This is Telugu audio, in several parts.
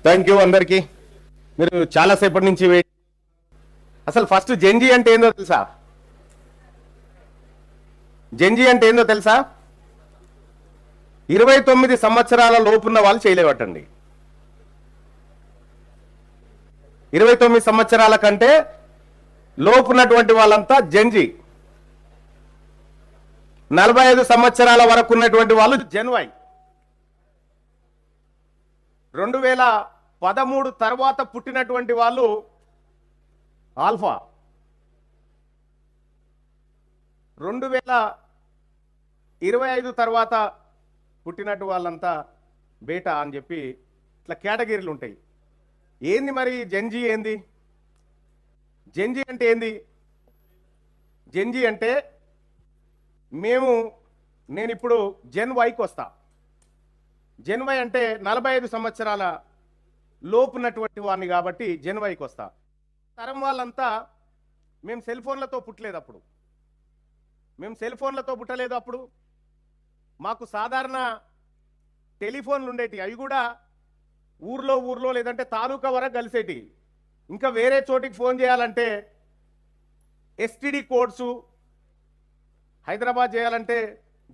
థ్యాంక్ యూ అందరికి. మీరు చాలాసేపటి నుంచి అసలు ఫస్ట్ జెన్జీ అంటే ఏందో తెలుసా? జెన్జీ అంటే ఏందో తెలుసా? 29 సంవత్సరాల లోపున్న వాళ్ళు చేయలేవటండి. 29 సంవత్సరాల కంటే లోపున్నటువంటి వాళ్ళంతా జెన్జీ. 45 సంవత్సరాల వరకు ఉన్నటువంటి వాళ్ళు జెన్వై. 2013 తర్వాత పుట్టినటువంటి వాళ్ళు ఆల్ఫా. 2025 తర్వాత పుట్టినట్టు వాళ్ళంతా బేటా అని చెప్పి ఇట్లా కేటగిరీలు ఉంటాయి. ఏంది మరి జెన్జీ ఏంది? జెన్జీ అంటే ఏంది? జెన్జీ అంటే నేను ఇప్పుడు జెన్ వైకి వస్తా. జెన్ వై అంటే 45 సంవత్సరాల లోపున్నటువంటి వాడిని కాబట్టి జెన్ వైకి వస్తా. తరం వాళ్ళంతా మేము సెల్ ఫోన్లతో పుట్టలేదు. అప్పుడు మేము సెల్ ఫోన్లతో పుట్టలేదు. అప్పుడు మాకు సాధారణ టెలిఫోన్లు ఉండేటి. అవి కూడా ఊర్లో లేదంటే తాలూకా వరకు కలిసేటి. ఇంకా వేరే చోటికి ఫోన్ చేయాలంటే ఎస్టీడీ కోడ్సు, హైదరాబాద్ చేయాలంటే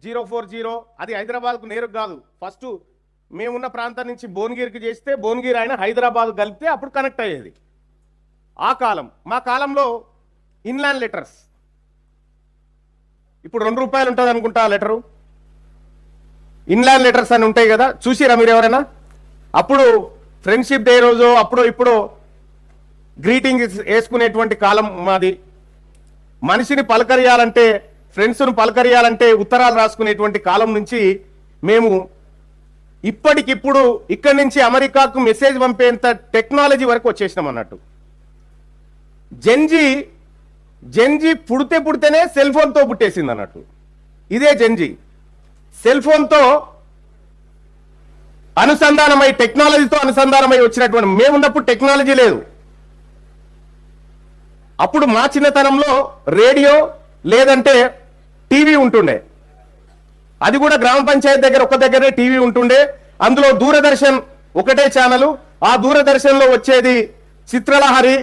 040. అది హైదరాబాద్కు నేరుగా కాదు. ఫస్ట్ మేమున్న ప్రాంతం నుంచి భువనగిరికి చేస్తే భువనగిరి ఆయన హైదరాబాద్ కలిపితే అప్పుడు కనెక్ట్ అయ్యేది. ఆ కాలం. మా కాలంలో ఇన్లాండ్ లెటర్స్. ఇప్పుడు ₹2 ఉంటుంది అనుకుంటా ఆ లెటరు. ఇన్లాండ్ లెటర్స్ అని ఉంటాయి కదా, చూసిరా మీరు ఎవరైనా? అప్పుడు ఫ్రెండ్షిప్ డే రోజు అప్పుడు ఇప్పుడు గ్రీటింగ్ వేసుకునేటువంటి కాలం మాది. మనిషిని పలకరియాలంటే, ఫ్రెండ్స్ను పలకరియాలంటే ఉత్తరాలు రాసుకునేటువంటి కాలం నుంచి మేము ఇప్పటికిప్పుడు ఇక్కడి నుంచి అమెరికాకు మెసేజ్ పంపేంత టెక్నాలజీ వరకు వచ్చేసినాం అన్నట్టు. జెన్జీ పుడితేనే సెల్ ఫోన్తో పుట్టేసింది అన్నట్టు. ఇదే జెన్జీ. సెల్ ఫోన్తో అనుసంధానమై, టెక్నాలజీతో అనుసంధానమై వచ్చినటువంటి. మేమున్నప్పుడు టెక్నాలజీ లేదు. అప్పుడు మా చిన్నతనంలో రేడియో లేదంటే టీవీ ఉంటుండే. అది కూడా గ్రామ పంచాయతీ దగ్గర ఒక దగ్గరే టీవీ ఉంటుండే. అందులో దూరదర్శన్ ఒకటే ఛానల్. ఆ దూరదర్శన్లో వచ్చేది చిత్రలహరి,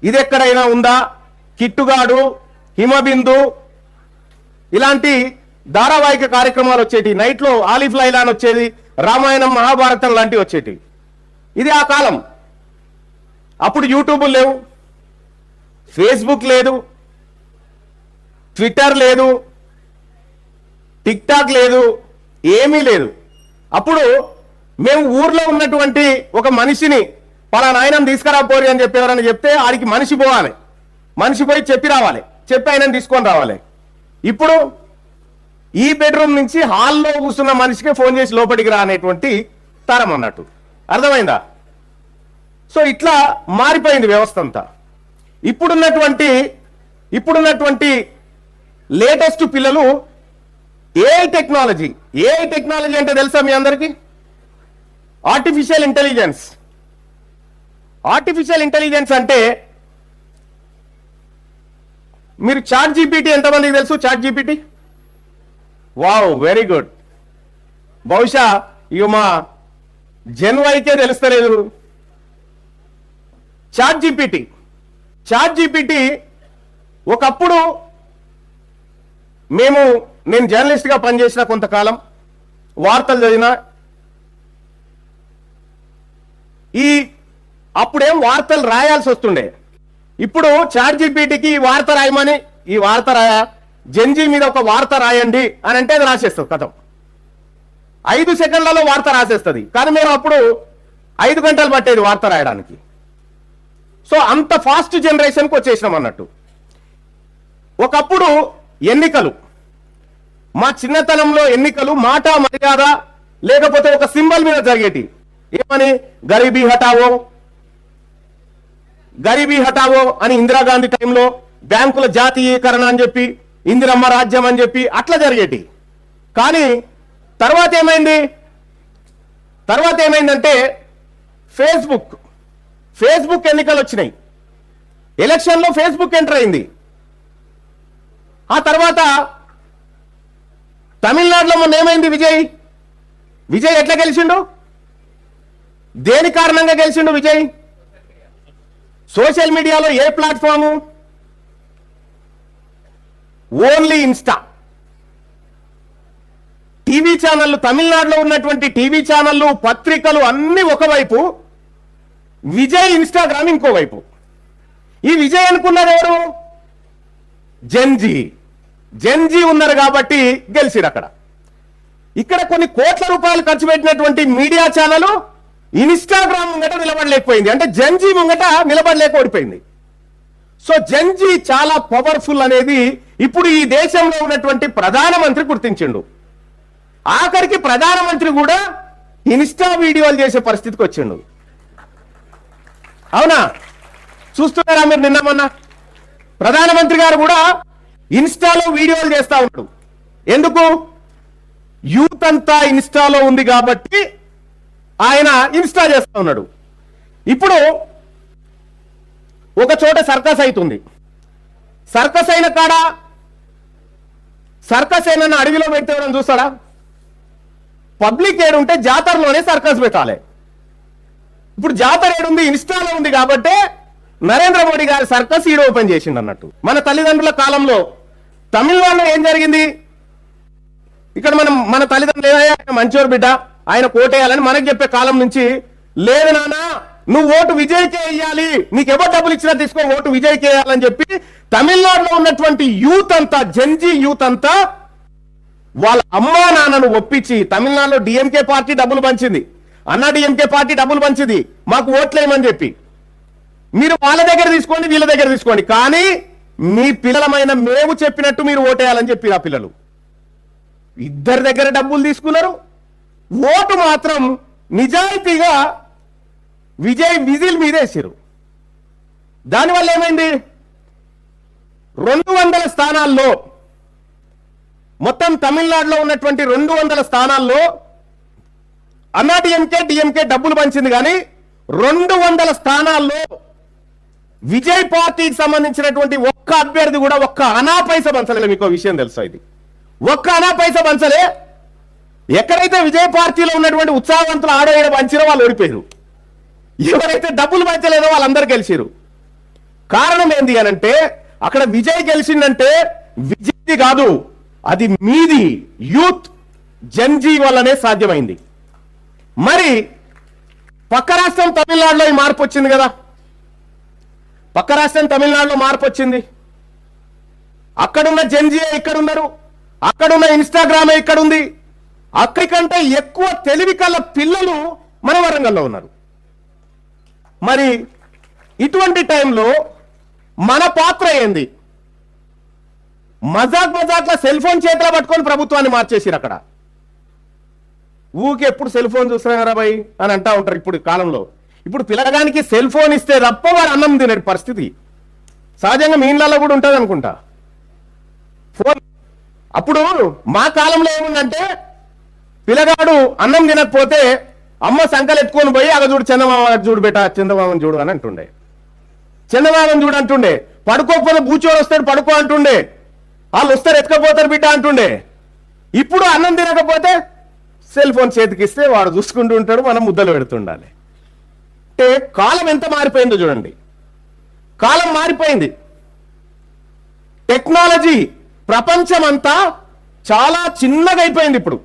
ఇది ఎక్కడైనా ఉందా, కిట్టుగాడు, హిమబిందు, ఇలాంటి ధారావాహిక కార్యక్రమాలు వచ్చేటి. నైట్లో ఆలిఫ్ లైలాన్ వచ్చేది, రామాయణం మహాభారతం లాంటివి వచ్చేటి. ఇది ఆ కాలం. అప్పుడు యూట్యూబ్ లేవు, ఫేస్బుక్ లేదు, ట్విట్టర్ లేదు, టిక్ టాక్ లేదు, ఏమీ లేదు. అప్పుడు మేము ఊర్లో ఉన్నటువంటి ఒక మనిషిని పలానా ఆయనను తీసుకురాపోరి అని చెప్పి ఎవరైనా చెప్తే ఆడికి మనిషి పోవాలి. మనిషి పోయి చెప్పి రావాలి, చెప్పి ఆయనను తీసుకొని రావాలి. ఇప్పుడు ఈ బెడ్రూమ్ నుంచి హాల్లో కూర్చున్న మనిషికే ఫోన్ చేసి లోపలికి రా అనేటువంటి తరం అన్నట్టు. అర్థమైందా? సో ఇట్లా మారిపోయింది వ్యవస్థ అంతా. ఇప్పుడున్నటువంటి లేటెస్ట్ పిల్లలు ఏఐ టెక్నాలజీ అంటే తెలుసా మీ అందరికీ? ఆర్టిఫిషియల్ ఇంటెలిజెన్స్ అంటే మీరు చాట్ జీపీటీ ఎంతమందికి తెలుసు? ChatGPT, wow, very good. బహుశా ఇక మా జెన్ వైకే తెలుస్తలేదు. చాట్ జీపీటీ ఒకప్పుడు నేను జర్నలిస్ట్గా పనిచేసిన కొంతకాలం, వార్తలు చదివిన. అప్పుడేం వార్తలు రాయాల్సి వస్తుండే. ఇప్పుడు చాట్ జీపీటీకి ఈ వార్త జెన్జీ మీద ఒక వార్త రాయండి అని అంటే అది రాసేస్తుంది. కథం 5 సెకండ్లలో వార్త రాసేస్తుంది. కానీ మేము అప్పుడు 5 గంటలు పట్టేది వార్త రాయడానికి. సో అంత ఫాస్ట్ జనరేషన్కి వచ్చేసినాం అన్నట్టు. ఒకప్పుడు ఎన్నికలు, మా చిన్నతనంలో ఎన్నికలు మాట మర్యాద లేకపోతే ఒక సింబల్ మీద జరిగేటి. ఏమని? గరీబీ హటావో అని ఇందిరాగాంధీ టైంలో, బ్యాంకుల జాతీయీకరణ అని చెప్పి, ఇందిరమ్మ రాజ్యం అని చెప్పి అట్లా జరిగేటి. కానీ తర్వాత ఏమైందంటే ఫేస్బుక్ ఎన్నికలు వచ్చినాయి. ఎలక్షన్లో ఫేస్బుక్ ఎంటర్ అయింది. ఆ తర్వాత తమిళనాడులో మొన్న ఏమైంది? విజయ్ ఎట్లా గెలిచిండు? దేని కారణంగా గెలిచిండు విజయ్? సోషల్ మీడియాలో ఏ ప్లాట్ఫాము? Only Insta. టీవీ ఛానళ్లు, తమిళనాడులో ఉన్నటువంటి టీవీ ఛానళ్లు, పత్రికలు అన్ని ఒకవైపు, విజయ్ ఇన్స్టాగ్రామ్ ఇంకోవైపు. ఈ విజయ్ అనుకున్నారు ఎవరు? జెన్జీ ఉన్నారు కాబట్టి గెలిచిరు అక్కడ. ఇక్కడ కొన్ని కోట్ల రూపాయలు ఖర్చు పెట్టినటువంటి మీడియా ఛానల్ ఇన్స్టాగ్రామ్ ముంగట నిలబడలేకపోయింది, అంటే జెన్జీ ముంగట నిలబడలేక ఓడిపోయింది. సో జెన్జీ చాలా పవర్ఫుల్ అనేది ఇప్పుడు ఈ దేశంలో ఉన్నటువంటి ప్రధానమంత్రి గుర్తించిండు. ఆఖరికి ప్రధానమంత్రి కూడా ఇన్స్టా వీడియోలు చేసే పరిస్థితికి వచ్చిండు. అవునా? చూస్తున్నారా మీరు? నిన్న మొన్న ప్రధానమంత్రి గారు కూడా ఇన్స్టాలో వీడియోలు చేస్తా ఉన్నాడు. ఎందుకు? యూత్ అంతా ఇన్స్టాలో ఉంది కాబట్టి ఆయన ఇన్స్టా చేస్తా ఉన్నాడు. ఇప్పుడు ఒక చోట సర్కస్ అవుతుంది. సర్కస్ అయిన కాడ సర్కస్ అయిన అడవిలో పెడితే ఎవరైనా చూస్తాడా? పబ్లిక్ ఏడుంటే జాతరలోనే సర్కస్ పెట్టాలి. ఇప్పుడు జాతర ఏడుంది? ఇన్స్టాలో ఉంది కాబట్టి నరేంద్ర మోడీ గారి సర్కస్ ఈడ ఓపెన్ చేసిండు అన్నట్టు. మన తల్లిదండ్రుల కాలంలో తమిళనాడులో ఏం జరిగింది? ఇక్కడ మన తల్లిదండ్రులు ఏదైనా మంచోరు బిడ్డ, ఆయన కోటేయాలని మనకు చెప్పే కాలం నుంచి, లేదు నాన్న నువ్వు ఓటు విజయ్కే వేయాలి, నీకు ఎవరు డబ్బులు ఇచ్చినా తీసుకో, ఓటు విజయ్కే వేయాలని చెప్పి తమిళనాడులో ఉన్నటువంటి యూత్ అంతా, జెన్జీ యూత్ అంతా వాళ్ళ అమ్మా నాన్నను ఒప్పించి, తమిళనాడులో డిఎంకే పార్టీ డబ్బులు పంచింది, అన్నా డిఎంకే పార్టీ డబ్బులు పంచింది, మాకు ఓట్లేయమని చెప్పి, మీరు వాళ్ళ దగ్గర తీసుకోండి, వీళ్ళ దగ్గర తీసుకోండి, కానీ మీ పిల్లలమైన మేము చెప్పినట్టు మీరు ఓటేయాలని చెప్పి ఆ పిల్లలు ఇద్దరి దగ్గర డబ్బులు తీసుకున్నారు. ఓటు మాత్రం నిజాయితీగా విజయ్ విజిల్ మీదేసారు. దానివల్ల ఏమైంది? 200 స్థానాల్లో, మొత్తం తమిళనాడులో ఉన్నటువంటి 200 స్థానాల్లో అన్నా డిఎంకే డబ్బులు పంచింది, కానీ 200 స్థానాల్లో విజయ్ పార్టీకి సంబంధించినటువంటి ఒక్క అభ్యర్థి కూడా ఒక్క అనా పైసా పంచలే. మీకు విషయం తెలుసా? ఇది ఒక్క అనా పైసా పంచలే. ఎక్కడైతే విజయ్ పార్టీలో ఉన్నటువంటి ఉత్సాహవంతులు ఆడో ఏడో పంచిరో వాళ్ళు ఓడిపోయారు. ఎవరైతే డబ్బులు పంచలేదో వాళ్ళందరూ గెలిచారు. కారణం ఏంది అనంటే, అక్కడ విజయ్ గెలిచిందంటే విజయ్ కాదు, అది మీది యూత్ జెన్జీ వల్లనే సాధ్యమైంది. మరి పక్క రాష్ట్రం తమిళనాడులో ఈ మార్పు వచ్చింది కదా. పక్క రాష్ట్రం తమిళనాడులో మార్పు వచ్చింది. అక్కడున్న జెన్జీ ఇక్కడున్నారు, అక్కడున్న ఇన్స్టాగ్రామే ఇక్కడుంది. అక్కడికంటే ఎక్కువ తెలివి కల పిల్లలు మన వరంగల్లో ఉన్నారు. మరి ఇటువంటి టైంలో మన పాత్ర ఏంది? మజాక్లో సెల్ ఫోన్ చేతిలో పట్టుకొని ప్రభుత్వాన్ని మార్చేసిరు. అక్కడ ఊకి ఎప్పుడు సెల్ ఫోన్ చూస్తున్నారా భయ్ అని అంటా ఉంటారు. ఇప్పుడు కాలంలో ఇప్పుడు పిల్లగానికి సెల్ ఫోన్ ఇస్తే తప్ప వాడు అన్నం తినే పరిస్థితి సహజంగా మీ ఇళ్ళల్లో కూడా ఉంటుంది అనుకుంటా. ఫోన్ అప్పుడు మా కాలంలో ఏముందంటే, పిల్లగాడు అన్నం తినకపోతే అమ్మ సంకలు ఎత్తుకొని పోయి అగ చూడు చందమామ చూడు బేట, చందమామని చూడు అని అంటుండే. చందమామని చూడు అంటుండే. పడుకోకపోతే బూచోడు వస్తాడు పడుకో అంటుండే. వాళ్ళు వస్తారు ఎత్తుకపోతారు బిడ్డ అంటుండే. ఇప్పుడు అన్నం తినకపోతే సెల్ ఫోన్ చేతికిస్తే వాడు చూసుకుంటూ ఉంటాడు, మనం ముద్దలు పెడుతుండాలి. అంటే కాలం ఎంత మారిపోయిందో చూడండి. కాలం మారిపోయింది. టెక్నాలజీ ప్రపంచమంతా చాలా చిన్నగా అయిపోయింది. ఇప్పుడు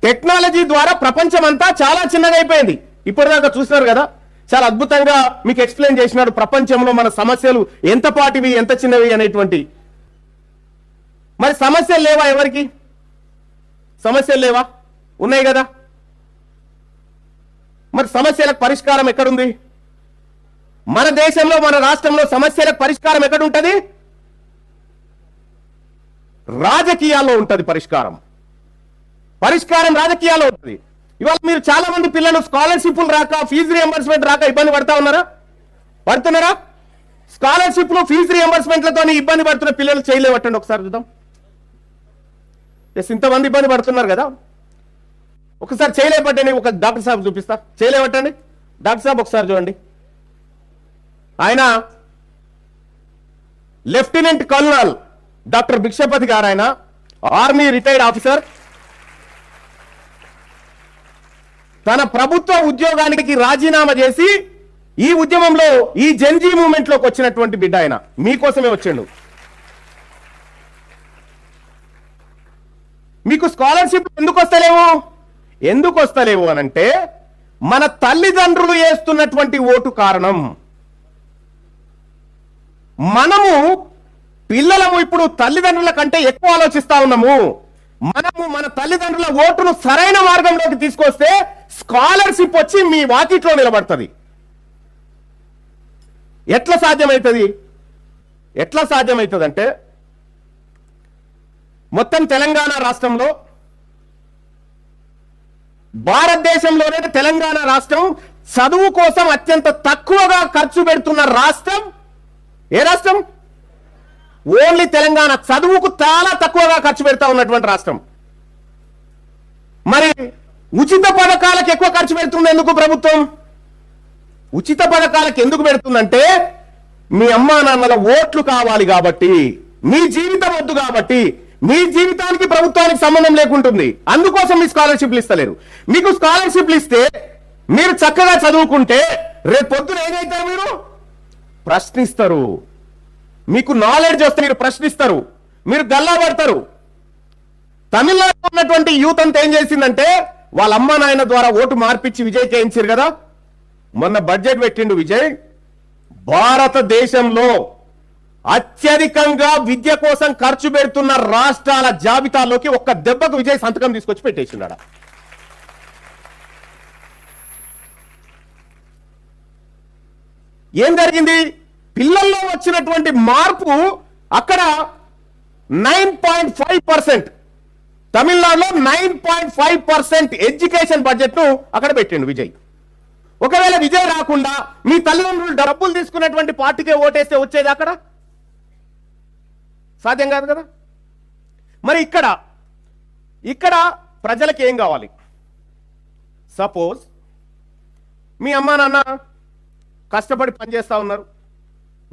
టెక్నాలజీ ద్వారా ప్రపంచం అంతా చాలా చిన్నగా అయిపోయింది. ఇప్పటిదాకా చూస్తున్నారు కదా, చాలా అద్భుతంగా మీకు ఎక్స్ప్లెయిన్ చేసినాడు ప్రపంచంలో మన సమస్యలు ఎంత పాటివి ఎంత చిన్నవి అనేటువంటి. మరి సమస్యలు లేవా? ఎవరికి సమస్యలు లేవా? ఉన్నాయి కదా. మరి సమస్యలకు పరిష్కారం ఎక్కడుంది? మన దేశంలో మన రాష్ట్రంలో సమస్యలకు పరిష్కారం ఎక్కడుంటది? రాజకీయాల్లో ఉంటది పరిష్కారం. పరిష్కారం రాజకీయాల్లో ఉంటుంది. ఇవాళ మీరు చాలా మంది పిల్లలు స్కాలర్షిప్లు రాక, ఫీజు రియంబర్స్మెంట్ రాక ఇబ్బంది పడతా పడుతున్నారా? స్కాలర్షిప్లు ఫీజు రియంబర్స్మెంట్లతో ఇబ్బంది పడుతున్న పిల్లలు చేయలేవట్టండి ఒకసారి చూద్దాం. ఇంతమంది ఇబ్బంది పడుతున్నారు కదా, ఒకసారి చేయలేపట్టండి. ఒక డాక్టర్ సాబ్ చూపిస్తా, చేయలేవట్టండి. డాక్టర్ సాబ్ ఒకసారి చూడండి. ఆయన లెఫ్టినెంట్ కల్నల్ డాక్టర్ భిక్షపతి గారు, ఆయన ఆర్మీ రిటైర్డ్ ఆఫీసర్. తన ప్రభుత్వ ఉద్యోగానికి రాజీనామా చేసి ఈ ఉద్యమంలో ఈ జెన్జీ మూవ్మెంట్ లోకి వచ్చినటువంటి బిడ్డ ఆయన మీకోసమే వచ్చిండు. మీకు స్కాలర్షిప్ ఎందుకు వస్తలేవు అనంటే మన తల్లిదండ్రులు వేస్తున్నటువంటి ఓటు కారణం. మనము పిల్లలము ఇప్పుడు తల్లిదండ్రుల కంటే ఎక్కువ ఆలోచిస్తా ఉన్నాము. మనము మన తల్లిదండ్రుల ఓటును సరైన మార్గంలోకి తీసుకొస్తే స్కాలర్షిప్ వచ్చి మీ వాకిట్లో నిలబడుతుంది. ఎట్లా సాధ్యమవుతుంది అంటే మొత్తం తెలంగాణ రాష్ట్రంలో, భారతదేశంలోనే తెలంగాణ రాష్ట్రం చదువు కోసం అత్యంత తక్కువగా ఖర్చు పెడుతున్న రాష్ట్రం. ఏ రాష్ట్రం? ఓన్లీ తెలంగాణ చదువుకు చాలా తక్కువగా ఖర్చు పెడతా ఉన్నటువంటి రాష్ట్రం. మరి ఉచిత పథకాలకు ఎక్కువ ఖర్చు పెడుతుంది ఎందుకు ప్రభుత్వం? ఉచిత పథకాలకు ఎందుకు పెడుతుందంటే మీ అమ్మా నాన్నల ఓట్లు కావాలి కాబట్టి, మీ జీవితం వద్దు కాబట్టి, మీ జీవితానికి ప్రభుత్వానికి సంబంధం లేకుంటుంది. అందుకోసం మీ స్కాలర్షిప్లు ఇస్తలేరు. మీకు స్కాలర్షిప్లు ఇస్తే మీరు చక్కగా చదువుకుంటే రేపు పొద్దున ఏదైతారు? మీరు ప్రశ్నిస్తారు. మీకు నాలెడ్జ్ వస్తే మీరు ప్రశ్నిస్తారు, మీరు గల్లా పడతారు. తమిళనాడులో ఉన్నటువంటి యూత్ అంతా ఏం చేసిందంటే వాళ్ళ అమ్మ నాయన ద్వారా ఓటు మార్పిచ్చి విజయ్ చేయించారు కదా. మొన్న బడ్జెట్ పెట్టిండు విజయ్. భారతదేశంలో అత్యధికంగా విద్య కోసం ఖర్చు పెడుతున్న రాష్ట్రాల జాబితాలోకి ఒక్క దెబ్బకు విజయ్ సంతకం తీసుకొచ్చి పెట్టేసిండా. ఏం జరిగింది? పిల్లల్లో వచ్చినటువంటి మార్పు అక్కడ 9.5%, తమిళనాడులో 9.5% ఎడ్యుకేషన్ బడ్జెట్ ను అక్కడ పెట్టిండు విజయ్. ఒకవేళ విజయ్ రాకుండా మీ తల్లిదండ్రులు డబ్బులు తీసుకున్నటువంటి పార్టీకే ఓటేస్తే వచ్చేది అక్కడ? సాధ్యం కాదు కదా. మరి ఇక్కడ ప్రజలకు ఏం కావాలి? సపోజ్ మీ అమ్మా నాన్న కష్టపడి పనిచేస్తా ఉన్నారు,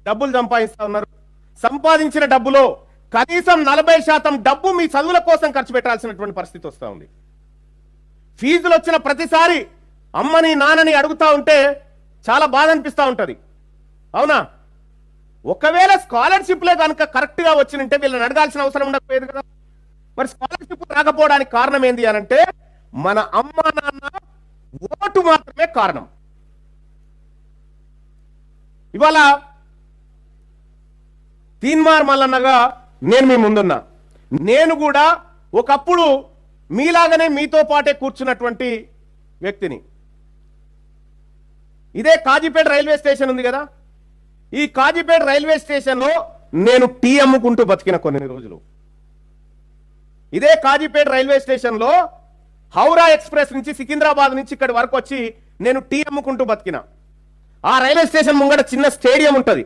డబ్బులు సంపాదిస్తా ఉన్నారు. సంపాదించిన డబ్బులో కనీసం 40% డబ్బు మీ చదువుల కోసం ఖర్చు పెట్టాల్సినటువంటి పరిస్థితి వస్తూ ఉంది. ఫీజులు వచ్చిన ప్రతిసారి అమ్మని నాన్నని అడుగుతా ఉంటే చాలా బాధ అనిపిస్తూ ఉంటుంది, అవునా? ఒకవేళ స్కాలర్షిప్లే కనుక కరెక్ట్ గా వచ్చినంటే వీళ్ళని అడగాల్సిన అవసరం ఉండకపోయేది కదా. మరి స్కాలర్షిప్ రాకపోవడానికి కారణం ఏంది అనంటే మన అమ్మా నాన్న ఓటు మాత్రమే కారణం. ఇవాళ తీన్మార్ మల్లన్నగా నేను మీ ముందున్నా. నేను కూడా ఒకప్పుడు మీలాగానే మీతో పాటే కూర్చున్నటువంటి వ్యక్తిని. ఇదే కాజీపేట రైల్వే స్టేషన్ ఉంది కదా, ఈ కాజీపేట రైల్వే స్టేషన్లో నేను టీ అమ్ముకుంటూ బతికిన కొన్ని రోజులు. ఇదే కాజీపేట రైల్వే స్టేషన్లో హౌరా ఎక్స్ప్రెస్ నుంచి సికింద్రాబాద్ నుంచి ఇక్కడి వరకు వచ్చి నేను టీ అమ్ముకుంటూ బతికిన. ఆ రైల్వే స్టేషన్ ముంగట చిన్న స్టేడియం ఉంటుంది,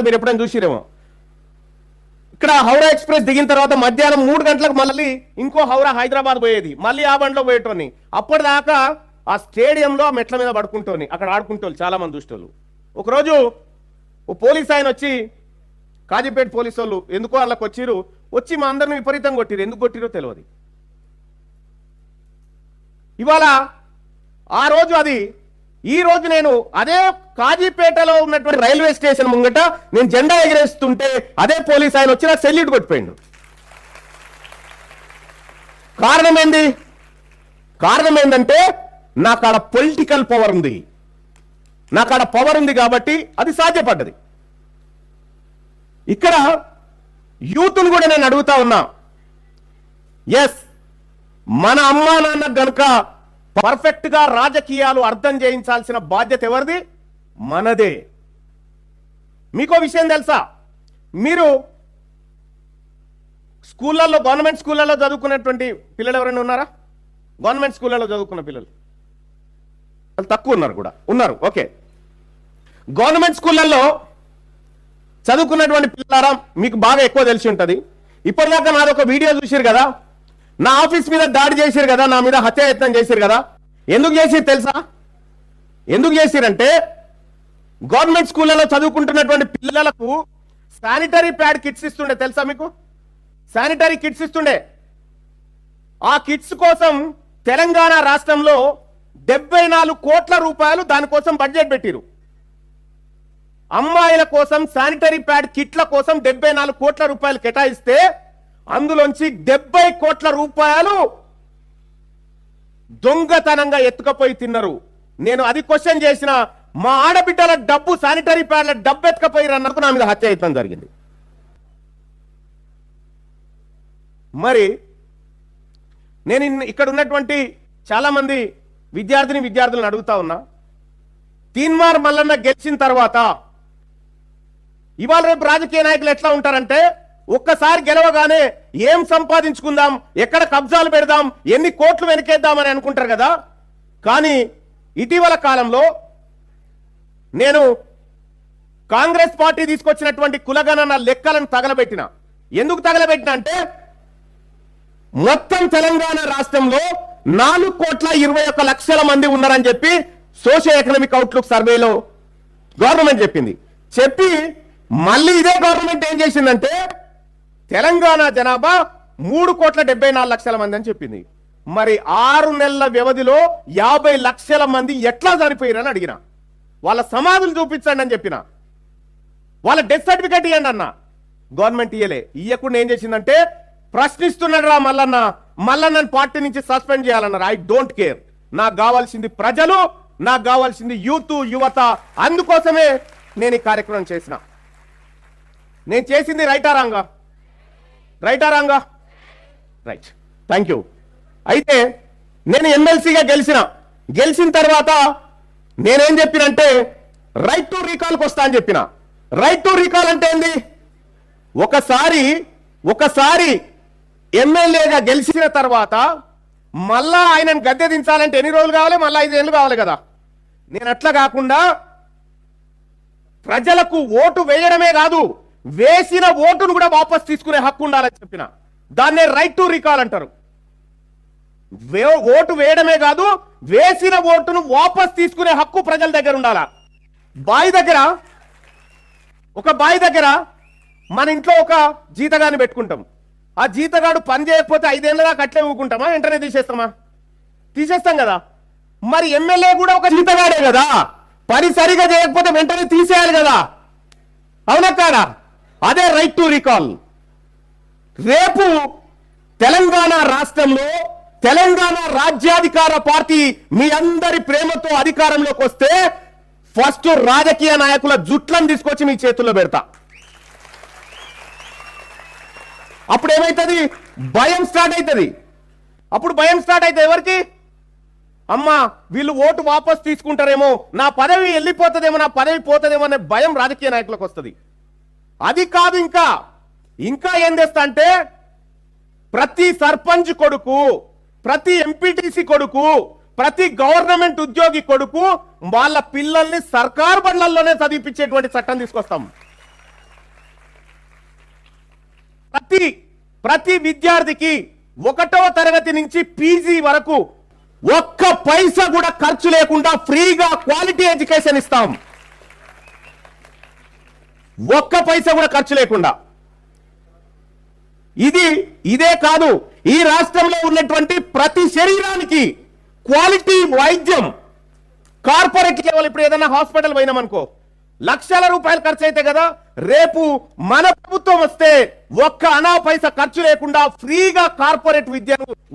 మీరు ఎప్పుడైనా చూసిరేమో. ఇక్కడ హౌరా ఎక్స్ప్రెస్ దిగిన తర్వాత మధ్యాహ్నం 3 గంటలకు మళ్ళీ ఇంకో హౌరా హైదరాబాద్ పోయేది, మళ్ళీ ఆ బండిలో పోయేటోని. అప్పటిదాకా ఆ స్టేడియంలో ఆ మెట్ల మీద పడుకుంటోని అక్కడ ఆడుకుంటోళ్ళు చాలా మంది చూసేటోళ్ళు. ఒకరోజు ఓ పోలీస్ ఆయన వచ్చి, కాజీపేట పోలీసు వాళ్ళు ఎందుకో వాళ్ళకి వచ్చి మా అందరిని విపరీతంగా కొట్టిరు. ఎందుకు కొట్టిరో తెలియదు. ఇవాళ ఆ రోజు అది, ఈ రోజు నేను అదే కాజీపేటలో ఉన్నటువంటి రైల్వే స్టేషన్ ముంగట నేను జెండా ఎగిరేస్తుంటే అదే పోలీస్ ఆయన వచ్చి నాకు సెల్యూట్ కొట్టిపోయిండు. కారణం ఏంటంటే నాకాడ పొలిటికల్ పవర్ ఉంది, నాకాడ పవర్ ఉంది కాబట్టి అది సాధ్యపడ్డది. ఇక్కడ యూత్ను కూడా నేను అడుగుతా ఉన్నా, ఎస్ మన అమ్మా నాన్న గనుక పర్ఫెక్ట్ గా రాజకీయాలు అర్థం చేయించాల్సిన బాధ్యత ఎవరిది? మనదే. మీకో విషయం తెలుసా? మీరు స్కూళ్ళల్లో, గవర్నమెంట్ స్కూళ్ళల్లో చదువుకున్నటువంటి పిల్లలు ఎవరైనా ఉన్నారా? గవర్నమెంట్ స్కూళ్ళల్లో చదువుకున్న పిల్లలు తక్కువ ఉన్నారు. ఓకే, గవర్నమెంట్ స్కూళ్ళల్లో చదువుకున్నటువంటి పిల్లలారా మీకు బాగా ఎక్కువ తెలిసి ఉంటుంది. ఇప్పటిదాకా నాదొక వీడియో చూసారు కదా, నా ఆఫీస్ మీద దాడి చేశారు కదా, నా మీద హత్యాయత్నం చేశారు కదా. ఎందుకు చేసిరు తెలుసా? ఎందుకు చేసిరంటే గవర్నమెంట్ స్కూళ్ళలో చదువుకుంటున్నటువంటి పిల్లలకు శానిటరీ ప్యాడ్ కిట్స్ ఇస్తుండే. తెలుసా మీకు? శానిటరీ కిట్స్ ఇస్తుండే. ఆ కిట్స్ కోసం తెలంగాణ రాష్ట్రంలో 74 కోట్ల రూపాయలు దానికోసం బడ్జెట్ పెట్టిరు. అమ్మాయిల కోసం శానిటరీ ప్యాడ్ కిట్ల కోసం 74 కోట్ల రూపాయలు కేటాయిస్తే అందులోంచి 70 కోట్ల రూపాయలు దొంగతనంగా ఎత్తుకపోయి తిన్నారు. నేను అది క్వశ్చన్ చేసిన, మా ఆడబిడ్డల డబ్బు శానిటరీ ప్యాడ్ల డబ్బు ఎత్తుకపోయి అన్నట్టు నా మీద హత్య యత్నం జరిగింది. మరి నేను ఇక్కడ ఉన్నటువంటి చాలా మంది విద్యార్థులను అడుగుతా ఉన్నా, తీన్మార్ మల్లన్న గెలిచిన తర్వాత ఇవాళ రేపు రాజకీయ నాయకులు ఎట్లా ఉంటారంటే, ఒక్కసారి గెలవగానే ఏం సంపాదించుకుందాం, ఎక్కడ కబ్జాలు పెడదాం, ఎన్ని కోట్లు వెనకేద్దామని అనుకుంటారు కదా. కానీ ఇటీవల కాలంలో నేను కాంగ్రెస్ పార్టీ తీసుకొచ్చినటువంటి కులగణన లెక్కలను తగలబెట్టిన. ఎందుకు తగలబెట్టిన అంటే, మొత్తం తెలంగాణ రాష్ట్రంలో 4,21,00,000 మంది ఉన్నారని చెప్పి సోషియో ఎకనామిక్ అవుట్లుక్ సర్వేలో గవర్నమెంట్ చెప్పింది. చెప్పి మళ్ళీ ఇదే గవర్నమెంట్ ఏం చేసిందంటే, తెలంగాణ జనాభా 3,74,00,000 మంది అని చెప్పింది. మరి 6 నెలల వ్యవధిలో 50 లక్షల మంది ఎట్లా చనిపోయారని అడిగిన. వాళ్ళ సమాధులు చూపించండి అని చెప్పిన. వాళ్ళ డెత్ సర్టిఫికేట్ ఇవ్వండి అన్న. గవర్నమెంట్ ఇయ్యలే. ఇయ్యకుండా ఏం చేసిందంటే, ప్రశ్నిస్తున్నాడు రా మల్లన్నని పార్టీ నుంచి సస్పెండ్ చేయాలన్నారు. I don't care. నాకు కావాల్సింది ప్రజలు, నాకు కావాల్సింది యువత. అందుకోసమే నేను ఈ కార్యక్రమం చేసిన. నేను చేసింది రైటా రాంగా? రైట్. Thank you. అయితే నేను ఎమ్మెల్సీగా గెలిచిన తర్వాత నేనేం చెప్పినంటే, రైట్ టు రీకాల్కి వస్తా అని చెప్పిన. రైట్ టు రీకాల్ అంటే ఏంది? ఒకసారి ఎమ్మెల్యేగా గెలిచిన తర్వాత మళ్ళా ఆయనను గద్దె దించాలంటే ఎన్ని రోజులు కావాలి? మళ్ళా 5 ఏళ్ళు కావాలి కదా. నేను అట్లా కాకుండా ప్రజలకు ఓటు వేయడమే కాదు, వేసిన ఓటును కూడా వాపస్ తీసుకునే హక్కు ఉండాలని చెప్పిన. దాన్నే రైట్ టు రీకాల్ అంటారు. ఓటు వేయడమే కాదు, వేసిన ఓటును వాపస్ తీసుకునే హక్కు ప్రజల దగ్గర ఉండాలా. ఒక బావి దగ్గర మన ఇంట్లో ఒక జీతగాని పెట్టుకుంటాం. ఆ జీతగాడు పని చేయకపోతే 5 ఏళ్ళగా కట్లే ఊకుంటామా? వెంటనే తీసేస్తాం కదా. మరి ఎమ్మెల్యే కూడా ఒక జీతగాడే కదా, పని సరిగా చేయకపోతే వెంటనే తీసేయాలి కదా, అవునా కాదా? అదే రైట్ టు రీకాల్. రేపు తెలంగాణ రాష్ట్రంలో తెలంగాణ రాజ్యాధికార పార్టీ మీ అందరి ప్రేమతో అధికారంలోకి వస్తే ఫస్ట్ రాజకీయ నాయకుల జుట్లను తీసుకొచ్చి మీ చేతుల్లో పెడతా. అప్పుడు ఏమైతుంది? భయం స్టార్ట్ అవుతుంది. ఎవరికి? అమ్మా, వీళ్ళు ఓటు వాపస్ తీసుకుంటారేమో, నా పదవి వెళ్ళిపోతుందేమో, నా పదవి పోతుందేమో అనే భయం రాజకీయ నాయకులకు వస్తుంది. అది కాదు, ఇంకా ఏం చేస్తా అంటే, ప్రతి సర్పంచ్ కొడుకు, ప్రతి ఎంపీటీసీ కొడుకు, ప్రతి గవర్నమెంట్ ఉద్యోగి కొడుకు వాళ్ళ పిల్లల్ని సర్కారు బడులలోనే చదివిపించేటువంటి చట్టం తీసుకొస్తాం. ప్రతి విద్యార్థికి 1వ తరగతి నుంచి పీజీ వరకు ఒక్క పైసా కూడా ఖర్చు లేకుండా ఫ్రీగా క్వాలిటీ ఎడ్యుకేషన్ ఇస్తాం. ఒక్క పైసా కూడా ఖర్చు లేకుండా. ఇదే కాదు, ఈ రాష్ట్రంలో ఉన్నటువంటి ప్రతి శరీరానికి క్వాలిటీ వైద్యం. కార్పొరేట్ లెవెల్ ఇప్పుడు ఏదైనా హాస్పిటల్ పోయినామనుకో, లక్షల రూపాయలు ఖర్చు అయితే కదా, రేపు మన ప్రభుత్వం వస్తే ఒక్క అనా పైసా ఖర్చు లేకుండా ఫ్రీగా కార్పొరేట్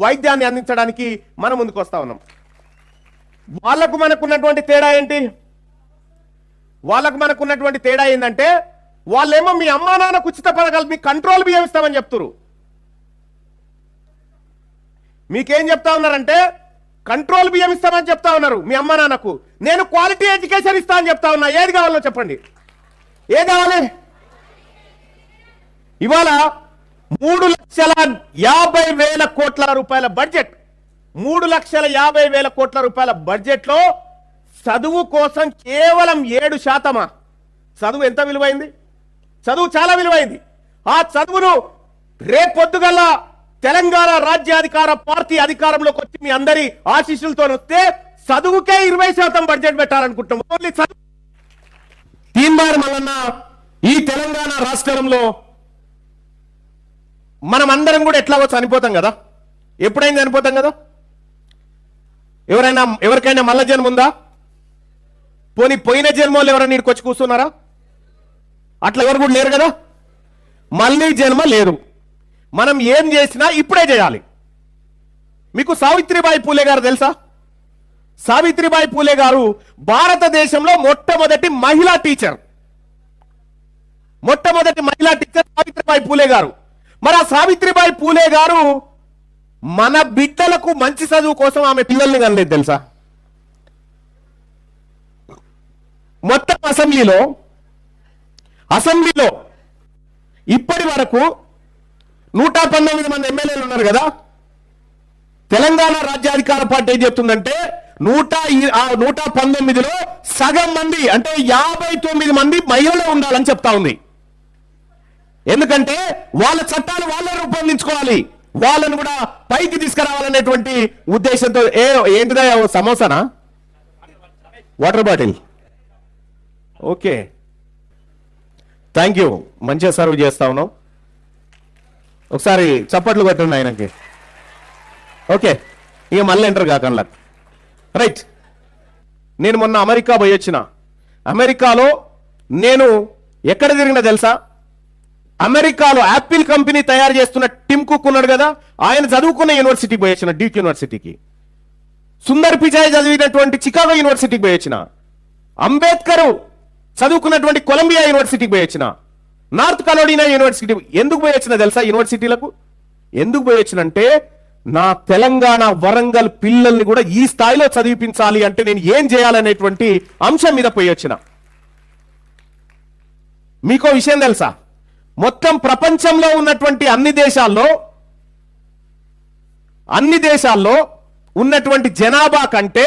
వైద్యాన్ని అందించడానికి మనం ముందుకు వస్తా ఉన్నాం. మనకున్నటువంటి తేడా ఏంటంటే, వాళ్ళేమో మీ అమ్మా నాన్నకు ఉచిత పథకాలు, మీ కంట్రోల్ బియ్యం ఇస్తామని చెప్తున్నారు. మీకేం చెప్తా ఉన్నారంటే, కంట్రోల్ బియ్యం ఇస్తామని చెప్తా ఉన్నారు మీ అమ్మా నాన్నకు. నేను క్వాలిటీ ఎడ్యుకేషన్ ఇస్తా అని చెప్తా ఉన్నా. ఏది కావాలో చెప్పండి, ఏది కావాలి? ఇవాళ 3,50,000 కోట్ల రూపాయల బడ్జెట్, 3,50,000 కోట్ల రూపాయల బడ్జెట్ లో చదువు కోసం కేవలం 7%. చదువు ఎంత విలువైంది? చదువు చాలా విలువైంది. ఆ చదువును రేపొద్దుగల్లా తెలంగాణ రాజ్యాధికార పార్టీ అధికారంలోకి వచ్చి మీ అందరి ఆశీస్సులతో వస్తే చదువుకే 20% బడ్జెట్ పెట్టాలనుకుంటున్నాం. ఓన్లీ చదువు. తీన్మార్ మల్లన్న ఈ తెలంగాణ రాష్ట్రంలో మనం అందరం కూడా ఎట్లాగో చనిపోతాం కదా. ఎప్పుడైనా చనిపోతాం కదా. ఎవరికైనా మల్ల జన్మ ఉందా? పోనీ పోయిన జన్మలో ఎవరైనా నీకు వచ్చి కూర్చున్నారా? అట్లా ఎవరు కూడా లేరు కదా. మళ్ళీ జన్మ లేదు. మనం ఏం చేసినా ఇప్పుడే చేయాలి. మీకు సావిత్రిబాయి పూలే గారు తెలుసా? సావిత్రిబాయి పూలే గారు భారతదేశంలో మొట్టమొదటి మహిళా టీచర్. సావిత్రిబాయి పూలే గారు. మరి ఆ సావిత్రిబాయి పూలే గారు మన బిడ్డలకు మంచి చదువు కోసం ఆమె పిల్లల్ని కనలేదు తెలుసా? మొత్తం అసెంబ్లీలో ఇప్పటి వరకు 119 మంది ఎమ్మెల్యేలు ఉన్నారు కదా. తెలంగాణ రాజ్యాధికార పార్టీ ఏం చెప్తుందంటే 119లో సగం మంది అంటే 59 మంది మహిళలు ఉండాలని చెప్తా ఉంది. ఎందుకంటే వాళ్ళ చట్టాలు వాళ్ళే రూపొందించుకోవాలి, వాళ్ళను కూడా పైకి తీసుకురావాలనేటువంటి ఉద్దేశంతో. ఏంటిదా సమోసానా, water bottle? Okay, thank you, మంచిగా సర్వ్ చేస్తా ఉన్నాం. ఒకసారి చప్పట్లు కొట్టండి ఆయనకి. ఓకే, ఇక మళ్ళీ ఎంటర్ కాకల్లా. రైట్, నేను మొన్న అమెరికా పోయి వచ్చిన. అమెరికాలో నేను ఎక్కడ తిరిగినా తెలుసా? అమెరికాలో యాపిల్ కంపెనీ తయారు చేస్తున్న టిమ్ కుక్ ఉన్నాడు కదా, ఆయన చదువుకున్న యూనివర్సిటీకి పోయి వచ్చిన, డ్యూక్ యూనివర్సిటీకి. సుందర్ పిచాయ్ చదివినటువంటి చికాగో యూనివర్సిటీకి పోయి వచ్చిన. అంబేద్కర్ చదువుకున్నటువంటి కొలంబియా యూనివర్సిటీకి పోయి వచ్చిన. North Carolina university. ఎందుకు పోయి వచ్చిన తెలుసా యూనివర్సిటీలకు? ఎందుకు పోయి వచ్చినంటే నా తెలంగాణ వరంగల్ పిల్లల్ని కూడా ఈ స్థాయిలో చదివించాలి అంటే నేను ఏం చేయాలనేటువంటి అంశం మీద పోయి వచ్చిన. మీకో విషయం తెలుసా? మొత్తం ప్రపంచంలో ఉన్నటువంటి అన్ని దేశాల్లో ఉన్నటువంటి జనాభా కంటే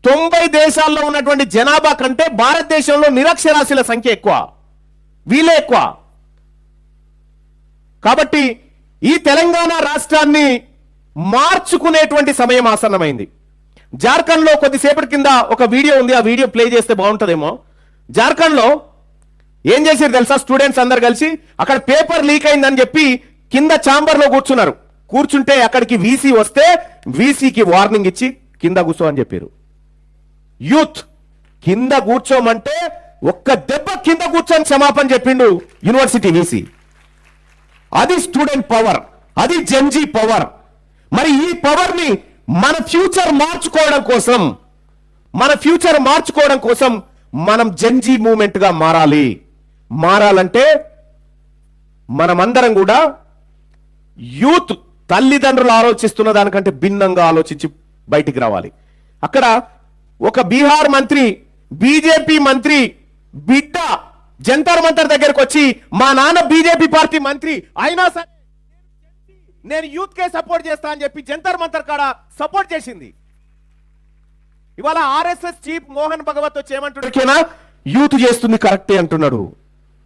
90 దేశాల్లో ఉన్నటువంటి జనాభా కంటే భారతదేశంలో నిరక్షరాస్యుల సంఖ్య ఎక్కువ, వీళ్ళే ఎక్కువ. కాబట్టి ఈ తెలంగాణ రాష్ట్రాన్ని మార్చుకునేటువంటి సమయం ఆసన్నమైంది. జార్ఖండ్ లో కొద్దిసేపటి కింద ఒక వీడియో ఉంది, ఆ వీడియో ప్లే చేస్తే బాగుంటుందేమో. జార్ఖండ్ లో ఏం చేశారు తెలుసా? స్టూడెంట్స్ అందరు కలిసి అక్కడ పేపర్ లీక్ అయిందని చెప్పి కింద ఛాంబర్ లో కూర్చున్నారు. కూర్చుంటే అక్కడికి వీసీ వస్తే వీసీకి వార్నింగ్ ఇచ్చి కింద కూర్చో అని చెప్పారు. యూత్ కింద కూర్చోమంటే ఒక్క దెబ్బ కింద కూర్చొని క్షమాపణ చెప్పిండు యూనివర్సిటీ వీసీ. అది స్టూడెంట్ పవర్, అది జెన్జీ పవర్. మరి ఈ పవర్ ని మన ఫ్యూచర్ మార్చుకోవడం కోసం మనం జెన్జీ మూవ్మెంట్ గా మారాలంటే మనమందరం కూడా యూత్ తల్లిదండ్రులు ఆలోచిస్తున్న దానికంటే భిన్నంగా ఆలోచించి బయటికి రావాలి. అక్కడ ఒక బీహార్ మంత్రి, బీజేపీ మంత్రి బిడ్డ జంతర్ మంతర్ దగ్గరకు వచ్చి, మా నాన్న బీజేపీ పార్టీ మంత్రి అయినా సరే నేను యూత్ కే సపోర్ట్ చేస్తా అని చెప్పి జంతర్ మంతర్ కాడ సపోర్ట్ చేసింది. ఇవాళ ఆర్ఎస్ఎస్ చీఫ్ మోహన్ భగవత్ వచ్చి ఏమంటున్నా, యూత్ చేస్తుంది కరెక్టే అంటున్నాడు,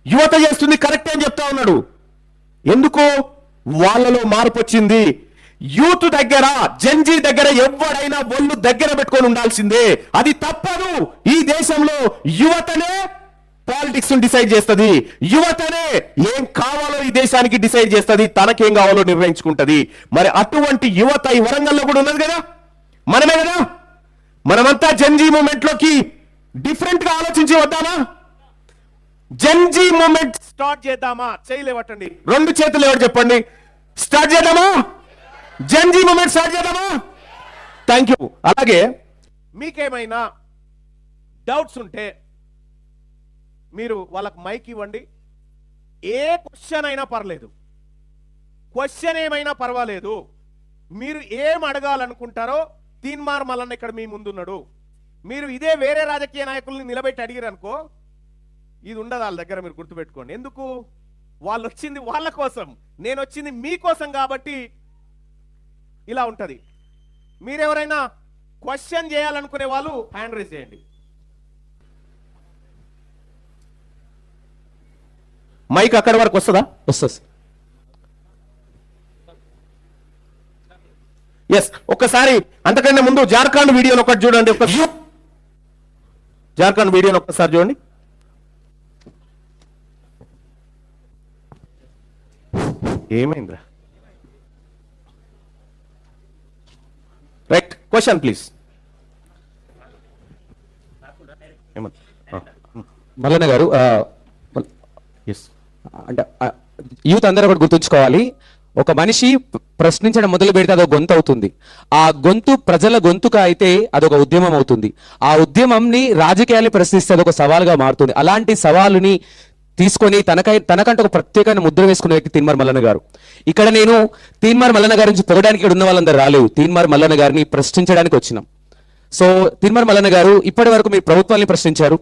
యువత చేస్తుంది కరెక్టే అని చెప్తా ఉన్నాడు. ఎందుకు? వాళ్ళలో మార్పు వచ్చింది. యూత్ దగ్గర, జెన్జీ దగ్గర ఎవరైనా ఒళ్ళు దగ్గర పెట్టుకొని ఉండాల్సిందే. అది తప్పదు. ఈ దేశంలో యువతనే పాలిటిక్స్ డిసైడ్ చేస్తుంది. యువతనే ఏం కావాలో ఈ దేశానికి డిసైడ్ చేస్తుంది, తనకేం కావాలో నిర్ణయించుకుంటది. మరి అటువంటి యువత ఈ వరంగల్లో కూడా ఉన్నది కదా, మనమే కదా. మనమంతా జెన్జీ మూమెంట్ లోకి డిఫరెంట్ గా ఆలోచించి వద్దామా? జెన్జీ మూమెంట్ స్టార్ట్ చేద్దామా? చేయలేవటండి, రెండు చేతులు ఎవరు చెప్పండి. స్టార్ట్ చేద్దామా? జెన్జీ మూమెంట్ స్టార్ట్ చేద్దామా? Thank you. అలాగే మీకేమైనా డౌట్స్ ఉంటే మీరు వాళ్ళకి మైక్ ఇవ్వండి. ఏ క్వశ్చన్ అయినా పర్లేదు, క్వశ్చన్ ఏమైనా పర్వాలేదు. మీరు ఏం అడగాలనుకుంటారో తీన్మార్ మల్లన్న ఇక్కడ మీ ముందున్నాడు. మీరు ఇదే వేరే రాజకీయ నాయకుల్ని నిలబెట్టి అడిగారనుకో, ఇది ఉండదు వాళ్ళ దగ్గర. మీరు గుర్తుపెట్టుకోండి. ఎందుకు? వాళ్ళు వచ్చింది వాళ్ళ కోసం, నేను వచ్చింది మీకోసం. కాబట్టి ఇలా ఉంటది. మీరెవరైనా క్వశ్చన్ చేయాలనుకునే వాళ్ళు హ్యాండ్ రైజ్ చేయండి. మైక్ అక్కడి వరకు వస్తుందా? వస్తుంది. ఎస్, ఒక్కసారి అంతకంటే ముందు జార్ఖండ్ వీడియోని ఒకటి చూడండి. జార్ఖండ్ వీడియోని ఒక్కసారి చూడండి. ఏమైందిరా? Right, question please. Mallanna garu, yes, అంటే యూత్ అందరూ ఒకటి గుర్తుంచుకోవాలి, ఒక మనిషి ప్రశ్నించడం మొదలు పెడితే అదొక గొంతు అవుతుంది. ఆ గొంతు ప్రజల గొంతుక అయితే అదొక ఉద్యమం అవుతుంది. ఆ ఉద్యమంని రాజకీయాలు ప్రశ్నిస్తే అదొక సవాలుగా మారుతుంది. అలాంటి సవాలుని తీసుకొని తనకంటే ఒక ప్రత్యేకమైన ముద్ర వేసుకునే వ్యక్తి తీన్మార్ మల్లన్న గారు. ఇక్కడ నేను తీన్మార్ మల్లన్న గారి నుంచి పొగడానికి ఇక్కడ ఉన్న వాళ్ళందరూ రాలేవు, తీన్మార్ మల్లన్న గారిని ప్రశ్నించడానికి వచ్చినాం. సో తీన్మార్ మల్లన్న గారు, ఇప్పటి వరకు మీరు ప్రభుత్వాన్ని ప్రశ్నించారు,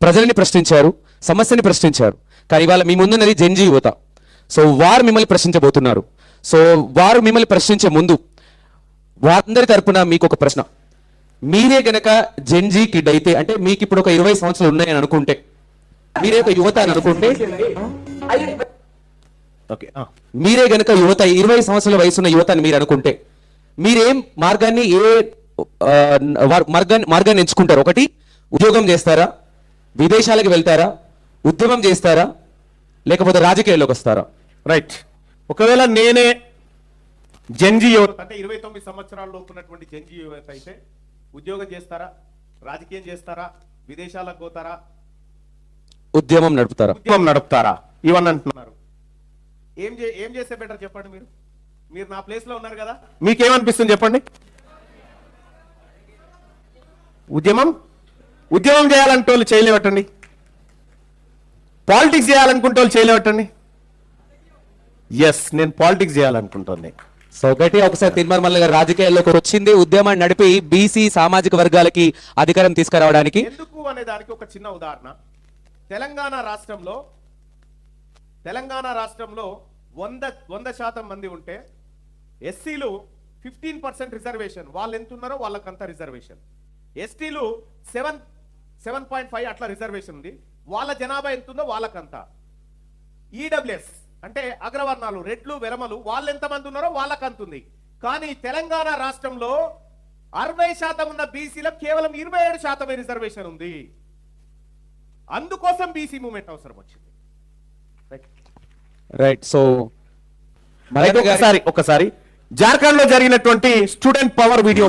ప్రజల్ని ప్రశ్నించారు, సమస్యని ప్రశ్నించారు. కానీ ఇవాళ మీ ముందున్నది జెన్జీ యువత. సో వారు మిమ్మల్ని ప్రశ్నించబోతున్నారు. సో వారు మిమ్మల్ని ప్రశ్నించే ముందు వారందరి తరపున మీకు ఒక ప్రశ్న. మీరే గనక జెన్జీ కిడ్ అయితే, అంటే మీకు ఇప్పుడు ఒక 20 సంవత్సరాలు ఉన్నాయని అనుకుంటే, మీరే ఒక యువత అని అనుకుంటే, ఓకే, మీరే గనక యువత 20 సంవత్సరాల వయసున్న యువత అని మీరు అనుకుంటే, మీరేం మార్గాన్ని మార్గాన్ని ఎంచుకుంటారు? ఒకటి, ఉద్యోగం చేస్తారా, విదేశాలకు వెళ్తారా, ఉద్యమం చేస్తారా, లేకపోతే రాజకీయాల్లోకి వస్తారా? రైట్. ఒకవేళ నేనే జెన్జీ యువత అంటే 29 సంవత్సరాల లోపు ఉన్నటువంటి జెన్జీ యువత అయితే ఉద్యోగం చేస్తారా, రాజకీయం చేస్తారా, విదేశాలకు పోతారా, ఉద్యమం నడుపుతారా, ఇవన్నీ అంటున్నారు. ఏం చేస్తే బెటర్ చెప్పండి. మీరు నా ప్లేస్ లో ఉన్నారు కదా, మీకేమనిపిస్తుంది చెప్పండి. ఉద్యమం చేయాలంటే వాళ్ళు చేయలేవటండి, పాలిటిక్స్ చేయాలనుకుంటే వాళ్ళు చేయలేవటండి. ఎస్, నేను పాలిటిక్స్ చేయాలనుకుంటుంది. సో గట్టిగా ఒకసారి తీన్మార్ మల్లన్న గారు రాజకీయాల్లోకి వచ్చింది, ఉద్యమాన్ని నడిపి బీసీ సామాజిక వర్గాలకి అధికారం తీసుకురావడానికి. ఎందుకు అనే దానికి ఒక చిన్న ఉదాహరణ. తెలంగాణ రాష్ట్రంలో 100% మంది ఉంటే ఎస్సీలు 15% రిజర్వేషన్, వాళ్ళు ఎంత ఉన్నారో వాళ్ళకంత రిజర్వేషన్. ఎస్టీలు 7.5 అట్లా రిజర్వేషన్ ఉంది, వాళ్ళ జనాభా ఎంత ఉందో వాళ్ళకంత. ఈడబ్ల్యూఎస్ అంటే అగ్రవర్ణాలు, రెడ్లు, వెరమలు, వాళ్ళు ఎంతమంది ఉన్నారో వాళ్ళకంత ఉంది. కానీ తెలంగాణ రాష్ట్రంలో 60% ఉన్న బీసీలకు కేవలం 27% రిజర్వేషన్ ఉంది. అందుకోసం బీసీ మూవ్మెంట్ అవసరం వచ్చింది. రైట్. సో ఒకసారి జార్ఖండ్ లో జరిగినటువంటి స్టూడెంట్ పవర్ వీడియో.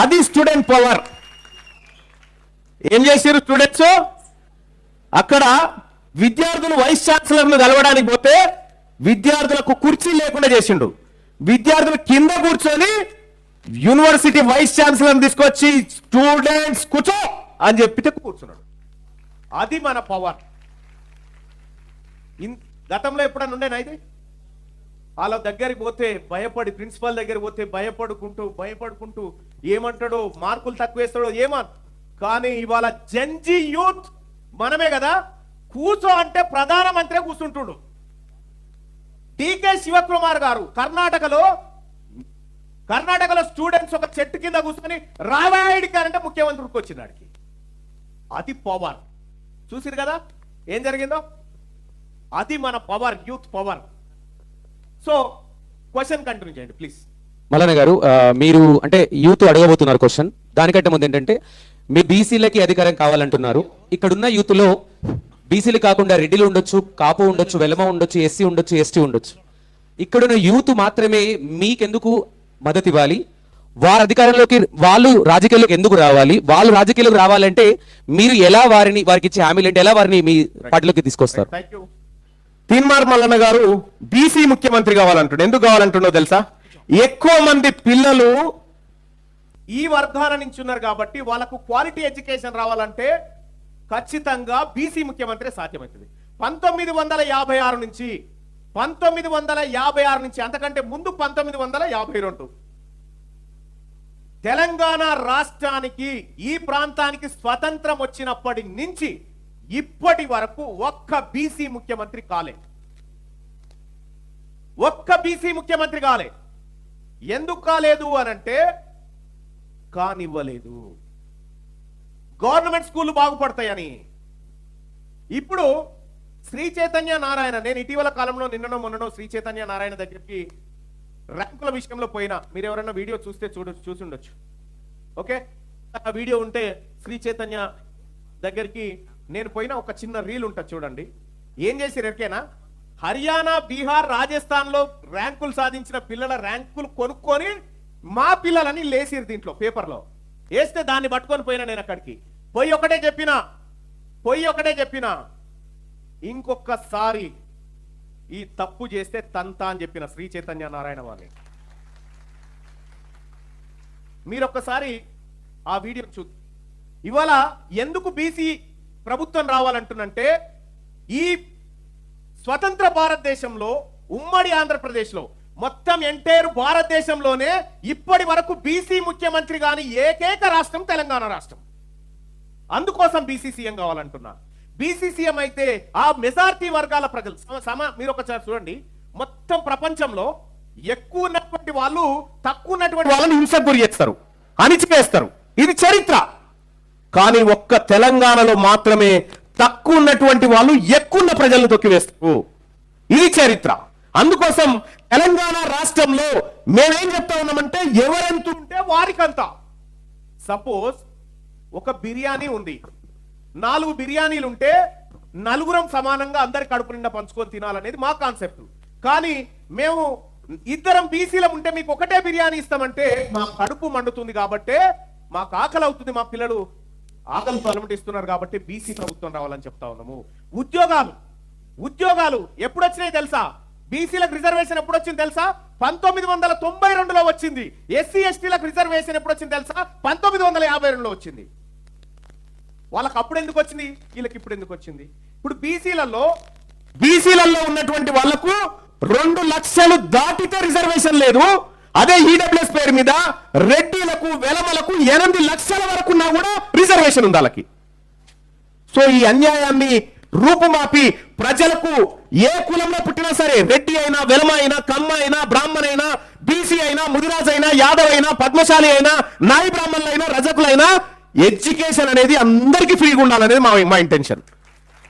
అది స్టూడెంట్ పవర్. ఏం చేశారు స్టూడెంట్స్? అక్కడ విద్యార్థులు వైస్ ఛాన్సలర్ను కలవడానికి పోతే విద్యార్థులకు కుర్చీ లేకుండా చేసిండు. విద్యార్థులు కింద కూర్చొని యూనివర్సిటీ వైస్ ఛాన్సలర్ తీసుకొచ్చి స్టూడెంట్స్ కూర్చో అని చెప్పితే కూర్చున్నాడు. అది మన పవర్. గతంలో ఎప్పుడన్నా ఉండేనా ఇది? వాళ్ళ దగ్గరికి పోతే భయపడి, ప్రిన్సిపల్ దగ్గర పోతే భయపడుకుంటూ ఏమంటాడో, మార్కులు తక్కువ వేస్తాడో కానీ ఇవాళ జెన్జీ యూత్ మనమే కదా. కూర్చో అంటే ప్రధానమంత్రి కూర్చుంటుడు. డికే శివకుమార్ గారు కర్ణాటకలో స్టూడెంట్స్ ఒక చెట్టు కింద కూర్చొని రావాయిడికి అంటే ముఖ్యమంత్రికి వచ్చినాడికి. అది పవర్. చూసిరు కదా ఏం జరిగిందో? అది మన power, youth power. So question continue చేయండి ప్లీజ్. మల్లన్న గారు, మీరు అంటే యూత్ అడగబోతున్నారు క్వశ్చన్. దానికంటే ముందు ఏంటంటే, మీ బీసీలకి అధికారం కావాలంటున్నారు. ఇక్కడున్న యూత్ లో బీసీలు కాకుండా రెడ్డిలు ఉండొచ్చు, కాపు ఉండొచ్చు, వెలమ ఉండొచ్చు, ఎస్సీ ఉండొచ్చు, ఎస్టీ ఉండొచ్చు. ఇక్కడున్న యూత్ మాత్రమే మీకెందుకు మద్దతు ఇవ్వాలి? వాళ్ళు రాజకీయాల్లోకి ఎందుకు రావాలి? వాళ్ళు రాజకీయాల్లోకి రావాలంటే మీరు ఎలా వారికి ఇచ్చే హామీలు అంటే ఎలా వారిని మీ పార్టీలోకి తీసుకొస్తారు? తీన్మార్ మల్లన్న గారు బీసీ ముఖ్యమంత్రి కావాలంటుండే. ఎందుకు కావాలంటుండో తెలుసా? ఎక్కువ మంది పిల్లలు ఈ వర్గాల నుంచి ఉన్నారు కాబట్టి వాళ్ళకు క్వాలిటీ ఎడ్యుకేషన్ రావాలంటే ఖచ్చితంగా బీసీ ముఖ్యమంత్రి సాధ్యమవుతుంది. 1956 నుంచి 1956 నుంచి అంతకంటే ముందు 1952 తెలంగాణ రాష్ట్రానికి ఈ ప్రాంతానికి స్వతంత్రం వచ్చినప్పటి నుంచి ఇప్పటి వరకు ఒక్క బీసీ ముఖ్యమంత్రి కాలే. ఒక్క బీసీ ముఖ్యమంత్రి కాలే. ఎందుకు కాలేదు అనంటే కానివ్వలేదు. గవర్నమెంట్ స్కూళ్ళు బాగుపడతాయని. ఇప్పుడు శ్రీ చైతన్య నారాయణ, నేను ఇటీవల కాలంలో నిన్ననో మొన్ననో శ్రీ చైతన్య నారాయణ దగ్గరికి ర్యాంకుల విషయంలో పోయినా, మీరు ఎవరైనా వీడియో చూస్తే చూసి ఉండొచ్చు. ఓకే, ఆ వీడియో ఉంటే శ్రీ చైతన్య దగ్గరికి నేను పోయినా ఒక చిన్న రీల్ ఉంటుంది చూడండి. ఏం చేసి ఎరికేనా, హర్యానా, బీహార్, రాజస్థాన్ లో ర్యాంకులు సాధించిన పిల్లల ర్యాంకులు కొనుక్కొని మా పిల్లలని లేసిరు దీంట్లో పేపర్లో వేస్తే దాన్ని పట్టుకొని పోయినా. నేను అక్కడికి పోయి ఒకటే చెప్పినా ఇంకొకసారి ఈ తప్పు చేస్తే తంతా అని చెప్పిన శ్రీ చైతన్య నారాయణ వాళ్ళని. మీరొక్కసారి ఆ వీడియో ఇవాళ ఎందుకు బీసీ ప్రభుత్వం రావాలంటున్నంటే, ఈ స్వతంత్ర భారతదేశంలో ఉమ్మడి ఆంధ్రప్రదేశ్లో మొత్తం ఎంటైర్ భారతదేశంలోనే ఇప్పటి వరకు బీసీ ముఖ్యమంత్రి గాని ఏకైక రాష్ట్రం తెలంగాణ రాష్ట్రం. అందుకోసం బీసీ సీఎం కావాలంటున్నా. బీసీ సీఎం అయితే ఆ మెజారిటీ వర్గాల ప్రజలు మీరు ఒకసారి చూడండి, మొత్తం ప్రపంచంలో ఎక్కువ ఉన్నటువంటి వాళ్ళు తక్కువ ఉన్నటువంటి వాళ్ళని హింసకు గురి చేస్తారు, అణిచివేస్తారు. ఇది చరిత్ర. కానీ ఒక్క తెలంగాణలో మాత్రమే తక్కువ ఉన్నటువంటి వాళ్ళు ఎక్కువ ఉన్న ప్రజలను తొక్కివేస్తారు. ఇది చరిత్ర. అందుకోసం తెలంగాణ రాష్ట్రంలో మేమేం చెప్తా ఉన్నామంటే, ఎవరెంత ఉంటే వారికంతా. సపోజ్ ఒక బిర్యానీ ఉంది, 4 బిర్యానీలు ఉంటే నలుగురం సమానంగా అందరి కడుపు నిండా పంచుకొని తినాలనేది మా కాన్సెప్ట్. కానీ మేము ఇద్దరం బీసీలం ఉంటే మీకు ఒకటే బిర్యానీ ఇస్తామంటే మా కడుపు మండుతుంది, కాబట్టే మాకు ఆకలి అవుతుంది, మా పిల్లలు ఆకలితో అలమటిస్తున్నారు, కాబట్టి బీసీ ప్రభుత్వం రావాలని చెప్తా ఉన్నాము. ఉద్యోగాలు ఎప్పుడు వచ్చినాయి తెలుసా? బీసీలకు రిజర్వేషన్ ఎప్పుడు వచ్చింది తెలుసా? 1992లో వచ్చింది. ఎస్సీ ఎస్టీలకు రిజర్వేషన్ ఎప్పుడు వచ్చింది తెలుసా? 1952లో వచ్చింది. వాళ్ళకి అప్పుడు ఎందుకు వచ్చింది, వీళ్ళకి ఇప్పుడు ఎందుకు వచ్చింది? ఇప్పుడు బీసీలలో ఉన్నటువంటి వాళ్లకు 2 లక్షలు దాటితే రిజర్వేషన్ లేదు. అదే ఈడబ్ల్యూఎస్ పేరు మీద రెడ్డిలకు, వెలమలకు 8 లక్షల వరకు ఉన్నా కూడా రిజర్వేషన్ ఉంది వాళ్ళకి. సో ఈ అన్యాయాన్ని రూపుమాపి ప్రజలకు ఏ కులంలో పుట్టినా సరే, రెడ్డి అయినా, వెలమ అయినా, కమ్మ అయినా, బ్రాహ్మణ అయినా, బీసీ అయినా, ముదిరాజ్ అయినా, యాదవ్ అయినా, పద్మశాలి అయినా, నాయి బ్రాహ్మణులైనా, రజకులైనా, ఎడ్యుకేషన్ అనేది అందరికీ ఫ్రీగా ఉండాలనేది మా ఇంటెన్షన్.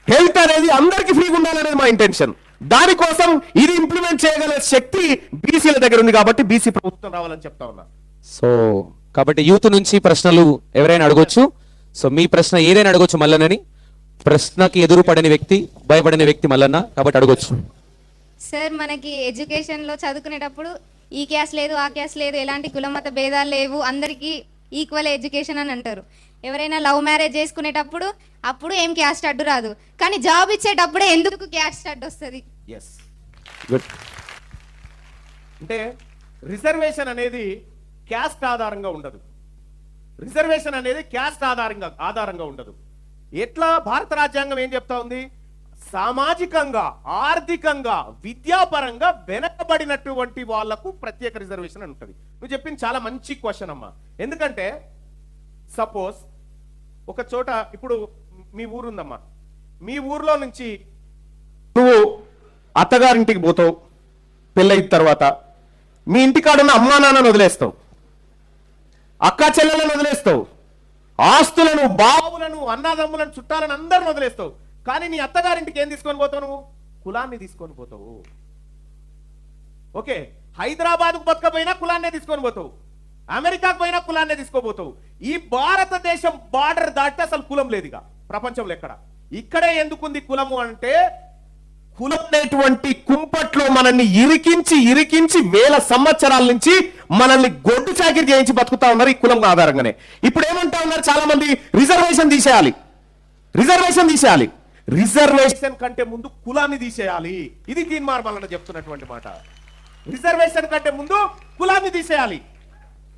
హెల్త్ అనేది అందరికీ ఫ్రీగా ఉండాలనేది మా ఇంటెన్షన్. దానికోసం ఇది ఇంప్లిమెంట్ చేయగల శక్తి బీసీల దగ్గర ఉంది, కాబట్టి బీసీ ప్రభుత్వం రావాలని చెప్తా ఉన్నా. సో కాబట్టి యూత్ నుంచి ప్రశ్నలు ఎవరైనా అడగొచ్చు. సో మీ ప్రశ్న ఏదైనా అడగొచ్చు మల్లన్నని. ప్రశ్నకి ఎదురుపడని వ్యక్తి, భయపడని వ్యక్తి మల్లన్న, కాబట్టి అడగొచ్చు. సార్, మనకి ఎడ్యుకేషన్ లో చదువుకునేటప్పుడు ఈ క్యాస్ట్ లేదు, ఆ క్యాస్ట్ లేదు, ఎలాంటి కులమత భేదాలు లేవు, అందరికీ ఈక్వల్ ఎడ్యుకేషన్ అని అంటారు. ఎవరైనా లవ్ మ్యారేజ్ చేసుకునేటప్పుడు అప్పుడు ఏం క్యాస్ట్ అడ్డు రాదు, కానీ జాబ్ ఇచ్చేటప్పుడే ఎందుకు క్యాస్ట్ అడ్డు వస్తుంది? అంటే రిజర్వేషన్ అనేది క్యాస్ట్ ఆధారంగా ఉండదు. రిజర్వేషన్ అనేది క్యాస్ట్ ఆధారంగా ఉండదు. ఎట్లా భారత రాజ్యాంగం ఏం చెప్తా ఉంది? సామాజికంగా, ఆర్థికంగా, విద్యాపరంగా వెనకబడినటువంటి వాళ్లకు ప్రత్యేక రిజర్వేషన్ అని ఉంటుంది. నువ్వు చెప్పింది చాలా మంచి క్వశ్చన్ అమ్మా. ఎందుకంటే సపోజ్ ఒక చోట, ఇప్పుడు మీ ఊరు ఉందమ్మా, మీ ఊర్లో నుంచి నువ్వు అత్తగారింటికి పోతావు, పెళ్ళయిన తర్వాత మీ ఇంటికాడున్న అమ్మా నాన్నను వదిలేస్తావు, అక్కా చెల్లెలను వదిలేస్తావు, ఆస్తులను, బావులను, అన్నదమ్ములను, చుట్టాలను అందరిని వదిలేస్తావు. కానీ నీ అత్తగారింటికి ఏం తీసుకొని పోతావు? నువ్వు కులాన్ని తీసుకొని పోతావు. ఓకే, హైదరాబాద్కు బతకపోయినా కులాన్నే తీసుకొని పోతావు, అమెరికాకు పోయినా కులాన్నే తీసుకోబోతావు. ఈ భారతదేశం బార్డర్ దాటితే అసలు కులం లేదు ఇక ప్రపంచంలో ఎక్కడ. ఇక్కడే ఎందుకుంది కులము అంటే, కులం అనేటువంటి కుంపట్లో మనల్ని ఇరికించి వేల సంవత్సరాల నుంచి మనల్ని గొడ్డు చాకిరి చేయించి బతుకుతా ఉన్నారు ఈ కులం ఆధారంగానే. ఇప్పుడు ఏమంటా ఉన్నారు చాలా మంది, రిజర్వేషన్ తీసేయాలి. రిజర్వేషన్ కంటే ముందు కులాన్ని తీసేయాలి. ఇది తీన్మార్ మల్లన్న చెప్తున్నటువంటి మాట. రిజర్వేషన్ కంటే ముందు కులాన్ని తీసేయాలి.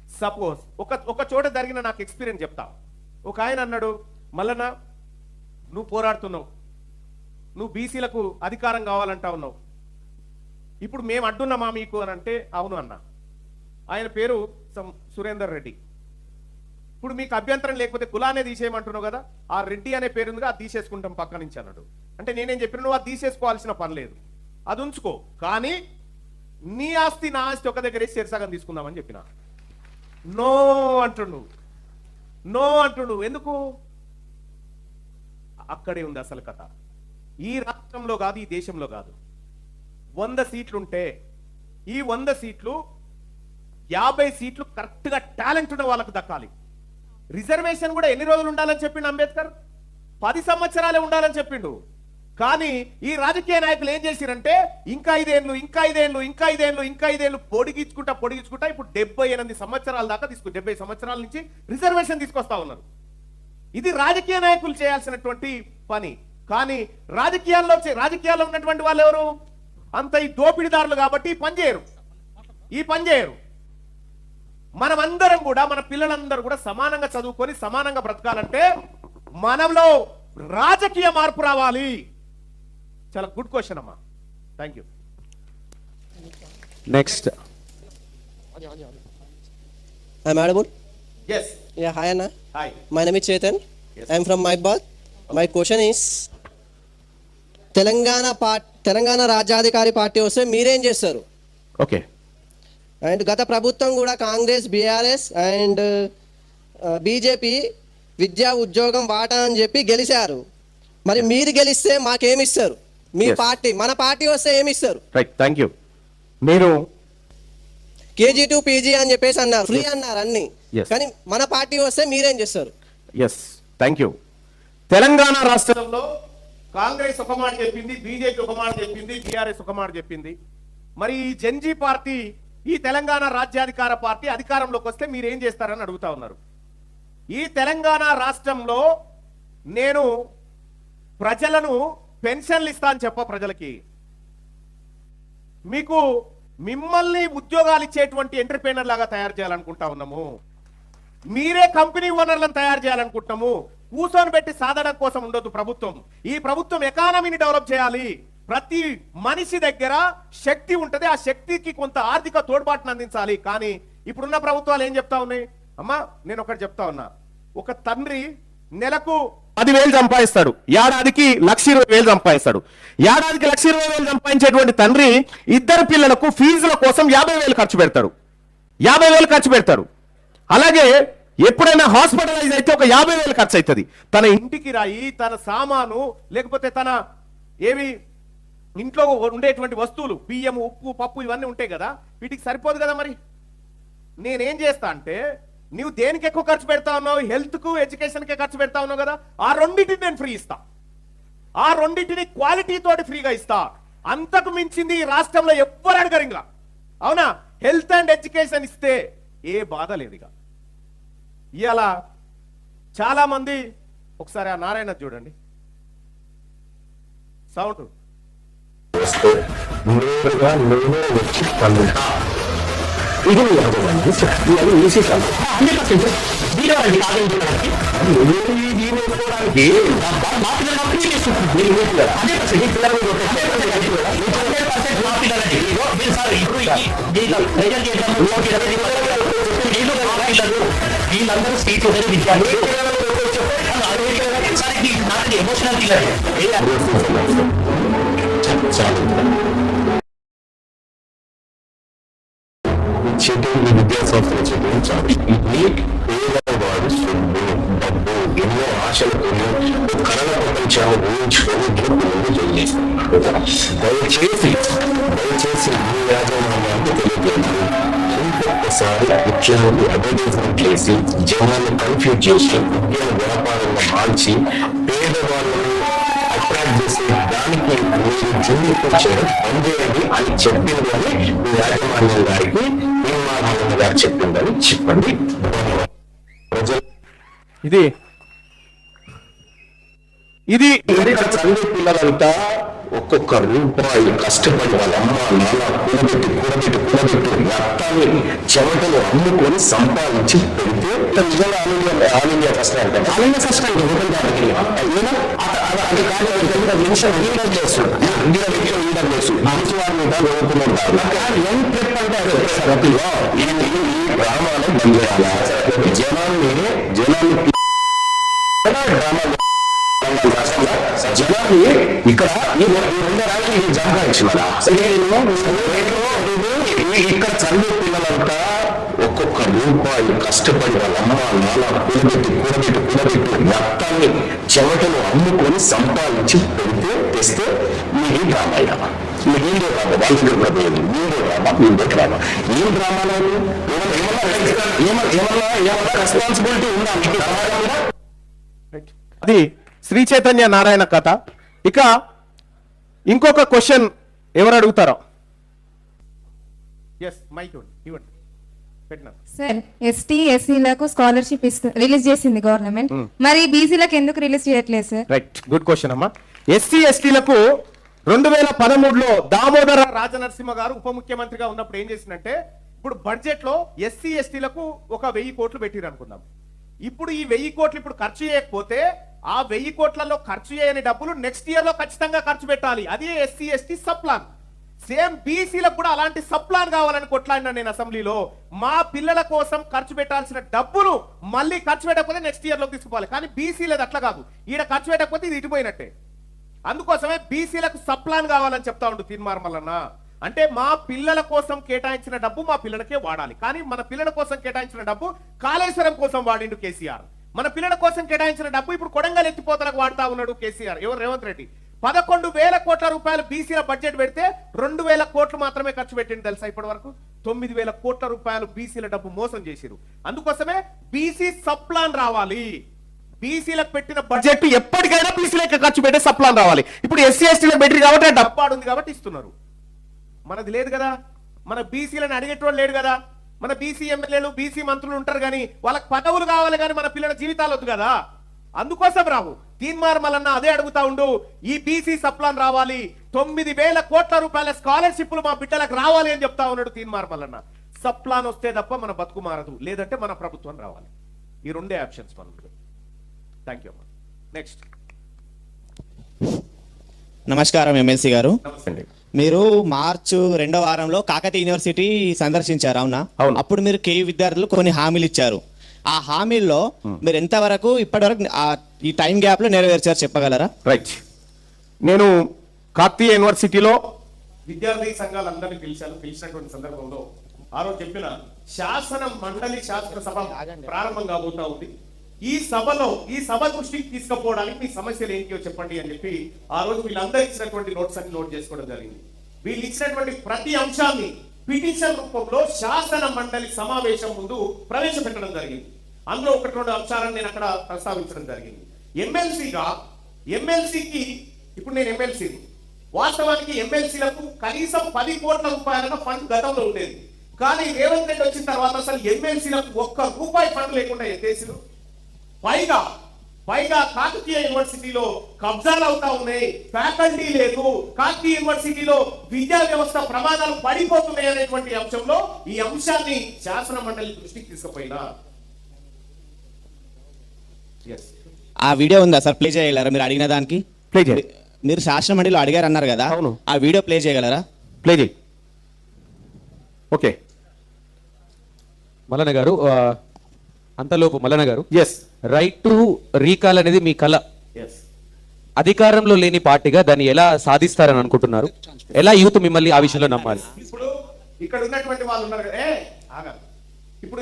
సపోజ్ ఒక చోట జరిగిన నాకు ఎక్స్పీరియన్స్ చెప్తా. ఒక ఆయన అన్నాడు, మల్లన్న నువ్వు పోరాడుతున్నావు, నువ్వు బీసీలకు అధికారం కావాలంటా ఉన్నావు, ఇప్పుడు మేము అడ్డున్నామా మీకు అని అంటే అవును అన్న. ఆయన పేరు సురేందర్ రెడ్డి. ఇప్పుడు మీకు అభ్యంతరం లేకపోతే కులానే తీసేయమంటున్నావు కదా, ఆ రెడ్డి అనే పేరుందిగా అది తీసేసుకుంటాం పక్క నుంచి అన్నాడు. అంటే నేనేం చెప్పిన, నువ్వు అది తీసేసుకోవాల్సిన పని లేదు, అది ఉంచుకో, కానీ నీ ఆస్తి నా ఆస్తి ఒక దగ్గర వేసి సగం తీసుకుందామని చెప్పిన. నో అంటుండు, నో అంటుండు. ఎందుకు? అక్కడే ఉంది అసలు కథ. ఈ రాష్ట్రంలో కాదు, ఈ దేశంలో కాదు. 100 సీట్లుంటే ఈ 100 సీట్లు 50 సీట్లు కరెక్ట్ గా టాలెంట్ ఉన్న వాళ్ళకు దక్కాలి. రిజర్వేషన్ కూడా ఎన్ని రోజులు ఉండాలని చెప్పిండు అంబేద్కర్? 10 సంవత్సరాలే ఉండాలని చెప్పిండు. కానీ ఈ రాజకీయ నాయకులు ఏం చేసిరంటే ఇంకా 5 ఏళ్ళు, ఇంకా 5 ఏళ్ళు, ఇంకా 5 ఏళ్ళు, ఇంకా 5 ఏళ్ళు పొడిగించుకుంటా ఇప్పుడు 78 సంవత్సరాల దాకా 70 సంవత్సరాల నుంచి రిజర్వేషన్ తీసుకొస్తా ఉన్నారు. ఇది రాజకీయ నాయకులు చేయాల్సినటువంటి పని. కానీ రాజకీయాల్లో ఉన్నటువంటి వాళ్ళు ఎవరు? అంత ఈ దోపిడీదారులు కాబట్టి ఈ పని చేయరు. మనమందరం కూడా, మన పిల్లలందరూ కూడా సమానంగా చదువుకొని సమానంగా బ్రతకాలంటే మనలో రాజకీయ మార్పు రావాలి. చాలా గుడ్ క్వశ్చన్ అమ్మా. Thank you. Next. I'm audible? Yes. Yeah, hi Anna. Hi. My name is Chetan. Yes. I'm from Maibad. My question is, Telangana రాజ్యాధికారి పార్టీ వస్తే మీరేం చేస్తారు? ఓకే. అండ్ గత ప్రభుత్వం కూడా కాంగ్రెస్, బీఆర్ఎస్ అండ్ బీజేపీ విద్యా ఉద్యోగం వాటా అని చెప్పి గెలిచారు. మరి మీరు గెలిస్తే మాకేమిస్తారు? మీ Yes. పార్టీ, మన పార్టీ వస్తే ఏమిస్తారు? Right, thank you. నేను కేజీ టు పీజీ అని చెప్పేసి అన్నారు, ఫ్రీ అన్నారు అన్ని. Yes. కానీ మన పార్టీ వస్తే మీరేం చేస్తారు? Yes, thank you. తెలంగాణ రాష్ట్రంలో కాంగ్రెస్ ఒక మాట చెప్పింది, బీజేపీ ఒక మాట చెప్పింది, టీఆర్ఎస్ ఒక మాట చెప్పింది. మరి ఈ జెన్జీ పార్టీ, ఈ తెలంగాణ రాజ్యాధికార పార్టీ అధికారంలోకి వస్తే మీరు ఏం చేస్తారని అడుగుతా ఉన్నారు. ఈ తెలంగాణ రాష్ట్రంలో నేను ప్రజలను పెన్షన్లు ఇస్తా అని ప్రజలకి, మీకు మిమ్మల్ని ఉద్యోగాలు ఇచ్చేటువంటి ఎంటర్ప్రెన్యూర్ లాగా తయారు చేయాలనుకుంటా ఉన్నాము. మీరే కంపెనీ ఓనర్లను తయారు చేయాలనుకుంటున్నాము. కూర్చొని పెట్టి సాధడం కోసం ఉండొద్దు ప్రభుత్వం. ఈ ప్రభుత్వం ఎకానమీని డెవలప్ చేయాలి. ప్రతి మనిషి దగ్గర శక్తి ఉంటది, ఆ శక్తికి కొంత ఆర్థిక తోడ్పాటును అందించాలి. కానీ ఇప్పుడున్న ప్రభుత్వాలు ఏం చెప్తా ఉన్నాయి? అమ్మా నేను ఒకటి చెప్తా ఉన్నా, ఒక తండ్రి నెలకు 10,000 సంపాదిస్తాడు, ఏడాదికి 1,20,000 సంపాదిస్తాడు. ఏడాదికి 1,20,000 సంపాదించేటువంటి తండ్రి ఇద్దరు పిల్లలకు ఫీజుల కోసం 50,000 ఖర్చు పెడతాడు. 50,000 ఖర్చు పెడతాడు. అలాగే ఎప్పుడైనా హాస్పిటలైజ్ అయితే ఒక 50,000 ఖర్చు అవుతుంది. తన ఇంటికి రాయి, తన సామాను, లేకపోతే తన ఏవి ఇంట్లో ఉండేటువంటి వస్తువులు, బియ్యం, ఉప్పు, పప్పు ఇవన్నీ ఉంటాయి కదా, వీటికి సరిపోదు కదా. మరి నేనేం చేస్తా అంటే, నువ్వు దేనికి ఎక్కువ ఖర్చు పెడతా ఉన్నావు? హెల్త్ కు, ఎడ్యుకేషన్ కే ఖర్చు పెడతా ఉన్నావు కదా, ఆ రెండింటిని నేను ఫ్రీ ఇస్తా. ఆ రెండింటిని క్వాలిటీ తోటి ఫ్రీగా ఇస్తా. అంతకు మించింది ఈ రాష్ట్రంలో ఎవ్వరు అడగరు ఇంకా. అవునా? హెల్త్ అండ్ ఎడ్యుకేషన్ ఇస్తే ఏ బాధ లేదు. ఇక ఇవాళ చాలా మంది, ఒకసారి ఆ నారాయణ చూడండి, సౌండ్ వస్తే నేరుగా నేనే వచ్చి పండుతా. ఇది మీ అర్థమండి. ఇవన్నీ విశేషాలు 100% దీనివాళ్ళకి కాదండి. దీనికోవడానికి వీళ్ళందరూ స్టేట్ విద్యార్థులు ఎమోషనల్ చెట్టు విద్యా సంస్థలు చెప్పించాలి. ఇది పేదవాడు సొమ్ము, డబ్బు, ఎన్నో ఆశలతో కళల ప్రపంచాన్ని ఊహించుకొని దయచేసి ఈ యాజమాన్యాన్ని తెలియజేయాలి. ఇంకొకసారి ఇట్లాంటి అడ్వర్టైజ్మెంట్ చేసి జనాన్ని కన్ఫ్యూజ్ చేసి విద్యను వ్యాపారంగా మార్చి పేదవాళ్ళని అట్రాక్ట్ చేసి దానికి మీరు జీవితం పనిచేయండి అని చెప్పింది అని మీ యాజమాన్యం గారికి, మీ మాధవన్ గారు చెప్పిందని చెప్పండి. ప్రజలు ఇది చదివే పిల్లలంతా ఒక్కొక్క రూపాయి కష్టపడి వాళ్ళ అమ్మ నాన్న కూడబెట్టి రక్తాన్ని చెమటలు అమ్ముకొని సంపాదించి పెడితే నిజంగా ఆల్ ఇండియా ఫస్ట్ అంటే ఆల్ ఇండియా ఫస్ట్ అంటే నిమిషం లీడర్ చేస్తుంది లీడర్ చేస్తుంది మంచి వారి మీద లోపుకుంటారు యంగ్ ట్రిప్ అంటే ప్రతిలో ఈ గ్రామాలను బంద్ చేయాలా జనాన్ని జనాన్ని ఇక్కడ ఈ రెండు రాజులు జంపాయించినారా ఇక్కడ చదివే పిల్లలంతా ఒక్కొక్క రూపాయి కష్టపడి వాళ్ళ అమ్మ నాన్న కూడబెట్టి రక్తాన్ని చెమటలు అమ్ముకొని సంపాదించి పెడితే తెస్తే మీరేం డ్రామా మీకేం డ్రామా వాళ్ళ దగ్గర కూడా పోయింది మీరే డ్రామా మీరే డ్రామా ఏం డ్రామాలు ఏమన్నా రెస్పాన్సిబిలిటీ ఉందా మీకు అది శ్రీ చైతన్య నారాయణ కథ. ఇక ఇంకొక క్వశ్చన్ ఎవరు అడుగుతారో. ఎస్ మైక్ ఇవ్వండి పెట్టినా. సార్ ఎస్టీ ఎస్సీలకు స్కాలర్షిప్ రిలీజ్ చేసింది గవర్నమెంట్, మరి బీసీలకు ఎందుకు రిలీజ్ చేయట్లేదు సార్? రైట్, గుడ్ క్వశ్చన్ అమ్మా. ఎస్సీ ఎస్టీలకు 2013లో దామోదర రాజనరసింహ గారు ఉప ముఖ్యమంత్రిగా ఉన్నప్పుడు ఏం చేసిందంటే, ఇప్పుడు బడ్జెట్ లో ఎస్సీ ఎస్టీలకు ఒక 1000 కోట్లు పెట్టిరు అనుకుందాం. ఇప్పుడు ఈ 1000 కోట్లు ఇప్పుడు ఖర్చు చేయకపోతే ఆ 1000 కోట్లలో ఖర్చు చేయని డబ్బులు నెక్స్ట్ ఇయర్ లో ఖచ్చితంగా ఖర్చు పెట్టాలి. అది SC ST sub plan. Same బీసీలకు కూడా అలాంటి సబ్ ప్లాన్ కావాలని కొట్లాడినా నేను అసెంబ్లీలో. మా పిల్లల కోసం ఖర్చు పెట్టాల్సిన డబ్బులు మళ్ళీ ఖర్చు పెట్టకపోతే నెక్స్ట్ ఇయర్ లో తీసుకోవాలి. కానీ బీసీలకు అట్లా కాదు, ఈడ ఖర్చు పెట్టకపోతే ఇది ఇటుపోయినట్టే. అందుకోసమే బీసీలకు సబ్ ప్లాన్ కావాలని చెప్తా ఉండు తీర్మార్ మల్లన్న. అంటే మా పిల్లల కోసం కేటాయించిన డబ్బు మా పిల్లలకే వాడాలి. కానీ మన పిల్లల కోసం కేటాయించిన డబ్బు కాళేశ్వరం కోసం వాడిండు కేసీఆర్. మన పిల్లల కోసం కేటాయించిన డబ్బు ఇప్పుడు కొడంగల్ ఎత్తిపోతలకు వాడుతా ఉన్నాడు కేసీఆర్. ఎవరు? రేవంత్ రెడ్డి. 11,000 కోట్ల రూపాయలు బీసీల బడ్జెట్ పెడితే 2,000 కోట్లు మాత్రమే ఖర్చు పెట్టింది తెలుసా ఇప్పటి వరకు. 9,000 కోట్ల రూపాయలు బీసీల డబ్బు మోసం చేసిరు. అందుకోసమే బీసీ సబ్ ప్లాన్ రావాలి. బీసీలకు పెట్టిన బడ్జెట్ ఎప్పటికైనా బీసీలకు ఖర్చు పెట్టే సబ్ ప్లాన్ రావాలి. ఇప్పుడు ఎస్సీ ఎస్టీలకు పెట్టిరు కాబట్టి డబ్బాడు ఉంది కాబట్టి ఇస్తున్నారు. మనది లేదు కదా, మన బీసీలను అడిగేటోళ్ళు లేడు కదా. మన బీసీ ఎమ్మెల్యేలు బీసీ మంత్రులు ఉంటారు కానీ వాళ్ళకి పదవులు కావాలి కానీ మన పిల్లల జీవితాలు వద్దు కదా. అందుకోసం రావు. తీన్మార్ మల్లన్న అదే అడుగుతా ఉండు, ఈ బీసీ సప్లాన్ రావాలి, 9,000 కోట్ల రూపాయల స్కాలర్షిప్లు మా బిడ్డలకు రావాలి అని చెప్తా ఉన్నాడు తీన్మార్ మల్లన్న. సప్లాన్ వస్తే తప్ప మన బతుకు మారదు, లేదంటే మన ప్రభుత్వం రావాలి. ఈ రెండే ఆప్షన్స్ మనకు. Thank you. నెక్స్ట్. నమస్కారం ఎమ్మెల్సీ గారు. నమస్తే అండి. మీరు మార్చు 2వ వారంలో కాకతీయ యూనివర్సిటీ సందర్శించారు, అవునా? అవును. అప్పుడు మీరు కేయూ విద్యార్థులు కొన్ని హామీలు ఇచ్చారు. ఆ హామీల్లో మీరు ఎంతవరకు ఇప్పటివరకు ఈ టైం గ్యాప్ లో నెరవేర్చారు చెప్పగలరా? రైట్. నేను కాకతీయ యూనివర్సిటీలో విద్యార్థి సంఘాలందరినీ పిలిచినటువంటి సందర్భంలో ఆ రోజు చెప్పిన శాసన మండలి శాసనసభ ప్రారంభం కాబోతా ఉంది. ఈ సభ దృష్టికి తీసుకుపోవడానికి మీ సమస్యలు ఏంటియో చెప్పండి అని చెప్పి ఆ రోజు వీళ్ళందరూ ఇచ్చినటువంటి నోట్స్ అన్ని నోట్ చేసుకోవడం జరిగింది. వీళ్ళు ఇచ్చినటువంటి ప్రతి అంశాన్ని పిటిషన్ రూపంలో శాసన మండలి సమావేశం ముందు ప్రవేశపెట్టడం జరిగింది. అందులో 1-2 అంశాలను నేను అక్కడ ప్రస్తావించడం జరిగింది. ఎమ్మెల్సీకి ఇప్పుడు నేను ఎమ్మెల్సీని, వాస్తవానికి ఎమ్మెల్సీలకు కనీసం 10 కోట్ల రూపాయల ఫండ్ గతంలో ఉండేది. కానీ రేవంత్ రెడ్డి వచ్చిన తర్వాత అసలు ఎమ్మెల్సీలకు 1 రూపాయి ఫండ్ లేకుండా ఎత్తేసిరు. పైగా కాకతీయ యూనివర్సిటీలో కబ్జాలు అవుతా ఉన్నాయి, ఫ్యాకల్టీ లేదు, కాకతీయ యూనివర్సిటీలో విద్యా వ్యవస్థ ప్రమాదాలు పడిపోతున్నాయి అనేటువంటి అంశంలో ఈ అంశాన్ని శాసన మండలి దృష్టికి తీసుకుపోయినా. ఆ వీడియో ఉందా సార్? ప్లే చేయగలరా మీరు అడిగిన దానికి? ప్లే చేయండి. మీరు శాసన మండలిలో అడిగారు అన్నారు కదా, అవును. ఆ వీడియో ప్లే చేయగలరా? ప్లే చేయి. ఓకే. మల్లన్న గారు, అంతలోపు Mallanna garu, yes, right to recall అనేది మీ కళ. ఎస్. అధికారంలో లేని పార్టీగా దాన్ని ఎలా సాధిస్తారని అనుకుంటున్నారు? ఎలా యూత్ మిమ్మల్ని ఆ విషయంలో నమ్మాలి? ఇప్పుడు ఇక్కడ ఉన్నటువంటి వాళ్ళు ఉన్నారు కదా, ఇప్పుడు